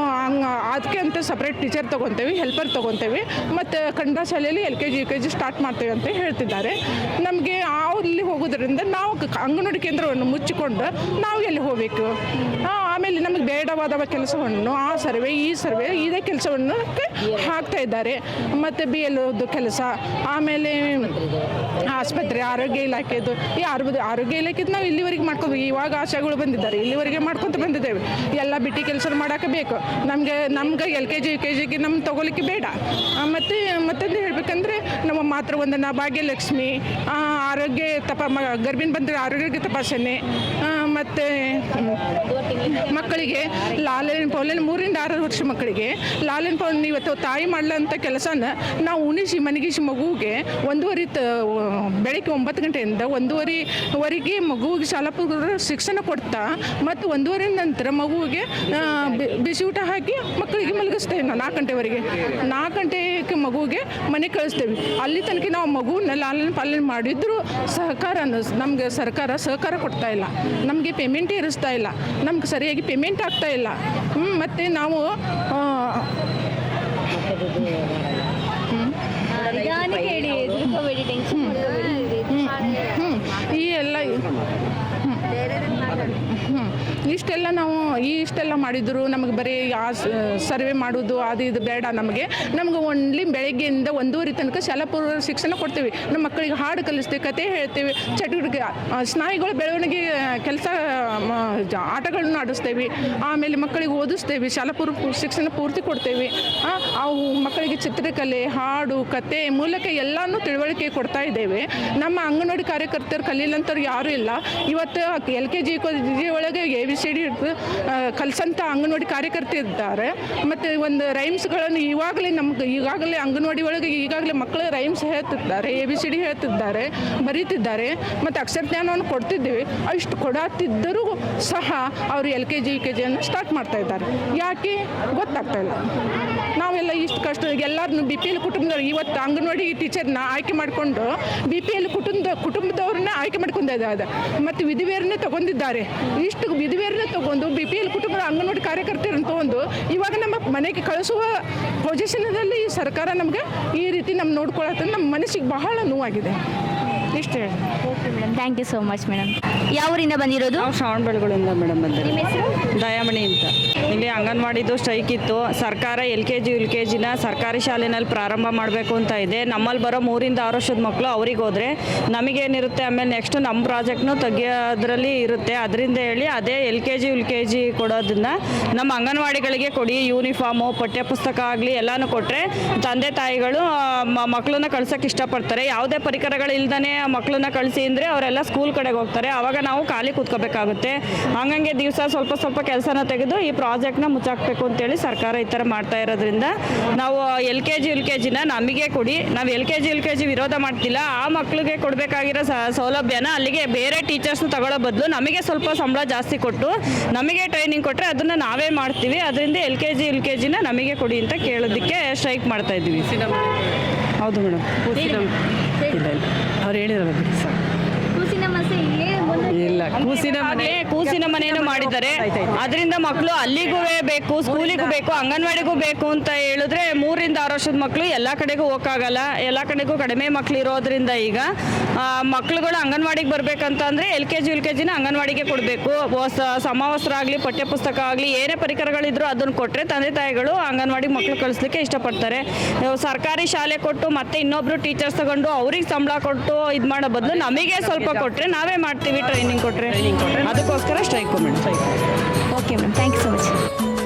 ಅದಕ್ಕೆ ಅಂತ ಸಪ್ರೇಟ್ ಟೀಚರ್ ತೊಗೊತೇವೆ, ಹೆಲ್ಪರ್ ತೊಗೊತೇವೆ. ಮತ್ತು ಕನ್ನಡ ಶಾಲೆಯಲ್ಲಿ LKG UKG ಸ್ಟಾರ್ಟ್ ಮಾಡ್ತೇವೆ ಅಂತ ಹೇಳ್ತಿದ್ದಾರೆ. ನಮಗೆ ಅಲ್ಲಿ ಹೋಗೋದ್ರಿಂದ ನಾವು ಅಂಗನವಾಡಿ ಕೇಂದ್ರವನ್ನು ಮುಚ್ಚಿಕೊಂಡು ನಾವು ಎಲ್ಲಿ ಹೋಗಬೇಕು? ಆಮೇಲೆ ನಮಗೆ ಬೇಡವಾದ ಕೆಲಸವನ್ನು ಆ ಸರ್ವೆ ಈ ಸರ್ವೆ ಇದೇ ಕೆಲಸವನ್ನು ಹಾಕ್ತಾ ಇದ್ದಾರೆ. ಮತ್ತು BLO ಕೆಲಸ, ಆಮೇಲೆ ಆಸ್ಪತ್ರೆ, ಆರೋಗ್ಯ ಇಲಾಖೆದು, ಈ ಆರೋಗ್ಯ ಇಲಾಖೆದು ನಾವು ಇಲ್ಲಿವರೆಗೆ ಮಾಡ್ಕೊಂಡು, ಇವಾಗ ಆಶಾಗಳು ಬಂದಿದ್ದಾರೆ, ಇಲ್ಲಿವರೆಗೆ ಮಾಡ್ಕೊತ ಬಂದಿದ್ದೇವೆ. ಎಲ್ಲ ಬಿಟ್ಟು ಕೆಲಸ ಮಾಡೋಕೆ ಬೇಕು ನಮಗೆ LKG UKGಗೆ ನಮ್ಗೆ ತಗೊಲಿಕ್ಕೆ ಬೇಡ. ಮತ್ತೊಂದು ಹೇಳ್ಬೇಕಂದ್ರೆ ನಮ್ಮ ಮಾತೃವಂದನಾ, ಭಾಗ್ಯಲಕ್ಷ್ಮಿ, ಆರೋಗ್ಯ ಗರ್ಭಿಣಿ ಬಂದರೆ ಆರೋಗ್ಯ ತಪಾಸಣೆ, ಮತ್ತು ಮಕ್ಕಳಿಗೆ ಲಾಲನೆ ಪಾಲನೆ 3 ರಿಂದ 6 ವರ್ಷ ಮಕ್ಕಳಿಗೆ ಲಾಲನೆ ಪಾಲನೆ ಇವತ್ತು ತಾಯಿ ಮಾಡಲಂಥ ಕೆಲಸನ ನಾವು ಉಣಿಸಿ ಮನಗಿಸಿ ಮಗುವಿಗೆ ಬೆಳಗ್ಗೆ 9 ಗಂಟೆಯಿಂದ 1:30ವರೆಗೆ ಮಗುವಿಗೆ ಶಾಲಾ ಪೂರ್ವ ಶಿಕ್ಷಣ ಕೊಡ್ತಾ ಮತ್ತು 1:30 ನಂತರ ಮಗುವಿಗೆ ಬಿಸಿ ಊಟ ಹಾಕಿ ಮಕ್ಕಳಿಗೆ ಮಲಗಿಸ್ತೇವೆ ನಾವು 4 ಗಂಟೆವರೆಗೆ. 4 ಗಂಟೆಗೆ ಮಗುವಿಗೆ ಮನೆ ಕಳಿಸ್ತೇವೆ. ಅಲ್ಲಿ ತನಕ ನಾವು ಮಗುವನ್ನ ಲಾಲನೆ ಪಾಲನೆ ಮಾಡಿದ್ರು ನಮಗೆ ಸರ್ಕಾರ ಸಹಕಾರ ಕೊಡ್ತಾ ಇಲ್ಲ, ನಮಗೆ ಪೇಮೆಂಟ್ ಇರಿಸ್ತಾ ಇಲ್ಲ, ನಮ್ಗೆ ಸರಿಯಾಗಿ ಪೇಮೆಂಟ್ ಆಗ್ತಾ ಇಲ್ಲ. ಮತ್ತು ನಾವು ಈ ಎಲ್ಲ ಇಷ್ಟೆಲ್ಲ ಮಾಡಿದ್ರು ನಮಗೆ ಬರೀ ಸರ್ವೆ ಮಾಡೋದು ಅದು ಇದು ಬೇಡ. ನಮಗೆ ಓನ್ಲಿ ಬೆಳಗ್ಗೆಯಿಂದ 1:30 ತನಕ ಶಾಲಾ ಪೂರ್ವ ಶಿಕ್ಷಣ ಕೊಡ್ತೀವಿ. ನಮ್ಮ ಮಕ್ಕಳಿಗೆ ಹಾಡು ಕಲಿಸ್ತೀವಿ, ಕತೆ ಹೇಳ್ತೀವಿ, ಚಟುವಟಿಕೆ ಸ್ನಾಯುಗಳ ಬೆಳವಣಿಗೆ ಕೆಲಸ ಆಟಗಳನ್ನು ಆಡಿಸ್ತೇವೆ. ಆಮೇಲೆ ಮಕ್ಕಳಿಗೆ ಓದಿಸ್ತೇವೆ, ಶಾಲಾ ಪೂರ್ವ ಶಿಕ್ಷಣ ಪೂರ್ತಿ ಕೊಡ್ತೇವೆ. ಅವು ಮಕ್ಕಳಿಗೆ ಚಿತ್ರಕಲೆ, ಹಾಡು, ಕತೆ ಮೂಲಕ ಎಲ್ಲನೂ ತಿಳುವಳಿಕೆ ಕೊಡ್ತಾ ಇದ್ದೇವೆ. ನಮ್ಮ ಅಂಗನವಾಡಿ ಕಾರ್ಯಕರ್ತರು ಕಲೀಲಂತವ್ರು ಯಾರೂ ಇಲ್ಲ. ಇವತ್ತು LKG UKG ಒಳಗೆ ABCD ಕಲಿಸಂಥ ಅಂಗನವಾಡಿ ಕಾರ್ಯಕರ್ತರು ಇದ್ದಾರೆ. ಮತ್ತು ಒಂದು ರೈಮ್ಸ್ಗಳನ್ನು ಈಗಾಗಲೇ ಅಂಗನವಾಡಿ ಒಳಗೆ ಮಕ್ಕಳು ರೈಮ್ಸ್ ಹೇಳ್ತಿದ್ದಾರೆ, ABCD ಹೇಳ್ತಿದ್ದಾರೆ, ಬರೀತಿದ್ದಾರೆ, ಮತ್ತು ಅಕ್ಷರ ಜ್ಞಾನವನ್ನು ಕೊಡ್ತಿದ್ದೀವಿ. ಅಷ್ಟು ಕೊಡತ್ತಿದ್ದರೂ ಸಹ ಅವರು LKG UKGಯನ್ನು ಸ್ಟಾರ್ಟ್ ಮಾಡ್ತಾ ಇದ್ದಾರೆ. ಯಾಕೆ ಗೊತ್ತಾಗ್ತಾ ಇಲ್ಲ. ನಾವೆಲ್ಲ ಇಷ್ಟು ಕಷ್ಟ ಎಲ್ಲರನ್ನು BPL ಕುಟುಂಬದವ್ರು ಇವತ್ತು ಅಂಗನವಾಡಿ ಟೀಚರ್ನ ಆಯ್ಕೆ ಮಾಡಿಕೊಂಡು BPL ಕುಟುಂಬದವ್ರನ್ನ ಆಯ್ಕೆ ಮಾಡ್ಕೊಂಡಿದ್ದಾರೆ ಮತ್ತು ವಿಧಿವೇರನ್ನೇ ತಗೊಂಡಿದ್ದಾರೆ. ಇಷ್ಟು ವಿಧಿವೇರನ್ನೇ ತಗೊಂಡು BPL ಕುಟುಂಬದ ಅಂಗನವಾಡಿ ಕಾರ್ಯಕರ್ತರನ್ನು ತಗೊಂಡು ಇವಾಗ ನಮ್ಮ ಮನೆಗೆ ಕಳಿಸುವ ಪೊಸಿಷನ್ನಲ್ಲಿ ಈ ಸರ್ಕಾರ ನಮಗೆ ಈ ರೀತಿ ನೋಡ್ಕೊಳ್ಳೋದು ನಮ್ಮ ಮನಸ್ಸಿಗೆ ಬಹಳ ನೋವಾಗಿದೆ. ಇಷ್ಟೇ. Okay madam, thank you so much madam. ಯಾವ ಊರಿಂದ ಬಂದಿರೋದು? ನಾವು ಶ್ರವಣಬೆಳಗೊಳದಿಂದ ಮೇಡಮ್ ಬಂದಿರೋದು. ನಿಮ್ಮ ಹೆಸರು? ದಯಾಮಣಿ ಅಂತ. ಇಲ್ಲಿ ಅಂಗನವಾಡಿದು ಸ್ಟ್ರೈಕ್ ಇತ್ತು. ಸರ್ಕಾರ LKG UKGನ ಸರ್ಕಾರಿ ಶಾಲೆಯಲ್ಲಿ ಪ್ರಾರಂಭ ಮಾಡಬೇಕು ಅಂತ ಇದೆ. ನಮ್ಮಲ್ಲಿ ಬರೋ 3 ರಿಂದ 6 ವರ್ಷದ ಮಕ್ಕಳು ಅವ್ರಿಗೆ ಹೋದರೆ ನಮಗೇನಿರುತ್ತೆ, ಆಮೇಲೆ ನೆಕ್ಸ್ಟ್ ನಮ್ಮ ಪ್ರಾಜೆಕ್ಟ್ನು ತೆಗಿಯೋದ್ರಲ್ಲಿ ಇರುತ್ತೆ. ಅದರಿಂದ ಹೇಳಿ ಅದೇ LKG UKG ಕೊಡೋದನ್ನ ನಮ್ಮ ಅಂಗನವಾಡಿಗಳಿಗೆ ಕೊಡಿ. ಯೂನಿಫಾರ್ಮು, ಪಠ್ಯಪುಸ್ತಕ ಆಗಲಿ ಎಲ್ಲನೂ ಕೊಟ್ಟರೆ ತಂದೆ ತಾಯಿಗಳು ಮಕ್ಕಳನ್ನ ಕಳ್ಸೋಕ್ಕೆ ಇಷ್ಟಪಡ್ತಾರೆ. ಯಾವುದೇ ಪರಿಕರಗಳು ಇಲ್ದೇ ಮಕ್ಕಳನ್ನ ಕಳಿಸಿ ಅಂದರೆ ಅವರೆಲ್ಲ ಸ್ಕೂಲ್ ಕಡೆಗೆ ಹೋಗ್ತಾರೆ. ಆವಾಗ ನಾವು ಖಾಲಿ ಕೂತ್ಕೋಬೇಕಾಗುತ್ತೆ. ಹಂಗಂಗೆ ದಿವಸ ಸ್ವಲ್ಪ ಕೆಲಸನ ತೆಗೆದು ಈ ಪ್ರಾಜೆಕ್ಟ್ನ ಮುಚ್ಚಾಕಬೇಕು ಅಂತೇಳಿ ಸರ್ಕಾರ ಈ ಥರ ಮಾಡ್ತಾ ಇರೋದ್ರಿಂದ ನಾವು LKG UKGನ ನಮಗೆ ಕೊಡಿ. ನಾವು LKG UKG ವಿರೋಧ ಮಾಡ್ತಿಲ್ಲ. ಆ ಮಕ್ಕಳಿಗೆ ಕೊಡಬೇಕಾಗಿರೋ ಸೌಲಭ್ಯನ ಅಲ್ಲಿಗೆ ಬೇರೆ ಟೀಚರ್ಸ್ನ ತಗೊಳ್ಳೋ ಬದಲು ನಮಗೆ ಸ್ವಲ್ಪ ಸಂಬಳ ಜಾಸ್ತಿ ಕೊಟ್ಟು ನಮಗೆ ಟ್ರೈನಿಂಗ್ ಕೊಟ್ಟರೆ ಅದನ್ನು ನಾವೇ ಮಾಡ್ತೀವಿ. ಅದರಿಂದ LKG UKGನ ನಮಗೆ ಕೊಡಿ ಅಂತ ಕೇಳೋದಕ್ಕೆ ಸ್ಟ್ರೈಕ್ ಮಾಡ್ತಾ ಇದ್ದೀವಿ. ಹೌದು ಮೇಡಮ್. ಇಲ್ಲ ಅವ್ರು ಹೇಳಿರಲ್ಲ ಬಿಡಿ ಸರ್. ಇಲ್ಲ, ಕೂಸಿನ ಮನೆಯನ್ನು ಮಾಡಿದ್ದಾರೆ. ಅದರಿಂದ ಮಕ್ಕಳು ಅಲ್ಲಿಗೂ ಬೇಕು, ಸ್ಕೂಲಿಗೂ ಬೇಕು, ಅಂಗನವಾಡಿಗೂ ಬೇಕು ಅಂತ ಹೇಳಿದ್ರೆ 3 ರಿಂದ 6 ವರ್ಷದ ಮಕ್ಕಳು ಎಲ್ಲ ಕಡೆಗೂ ಹೋಗಕ್ಕಾಗಲ್ಲ. ಎಲ್ಲ ಕಡೆಗೂ ಕಡಿಮೆ ಮಕ್ಕಳು ಇರೋದ್ರಿಂದ ಈಗ ಮಕ್ಕಳುಗಳು ಅಂಗನವಾಡಿಗೆ ಬರಬೇಕಂತ ಅಂದರೆ LKG UKGನ ಅಂಗನವಾಡಿಗೆ ಕೊಡಬೇಕು. ಸಮವಸ್ತ್ರ ಆಗಲಿ, ಪಠ್ಯಪುಸ್ತಕ ಆಗಲಿ, ಏನೇ ಪರಿಕರಗಳಿದ್ರು ಅದನ್ನು ಕೊಟ್ಟರೆ ತಂದೆ ತಾಯಿಗಳು ಅಂಗನವಾಡಿಗೆ ಮಕ್ಕಳು ಕಳಿಸ್ಲಿಕ್ಕೆ ಇಷ್ಟಪಡ್ತಾರೆ. ಸರ್ಕಾರಿ ಶಾಲೆ ಕೊಟ್ಟು ಮತ್ತೆ ಇನ್ನೊಬ್ರು ಟೀಚರ್ಸ್ ತಗೊಂಡು ಅವ್ರಿಗೆ ಸಂಬಳ ಕೊಟ್ಟು ಇದು ಮಾಡೋ ಬದಲು ನಮಗೆ ಸ್ವಲ್ಪ ಕೊಟ್ಟರೆ ನಾವೇ ಮಾಡ್ತೀವಿ. ಟ್ರೈನಿಂಗ್ ಕೊಟ್ಟರೆ ಅದಕ್ಕೋಸ್ಕರ strike madam. Okay madam, thank you so much.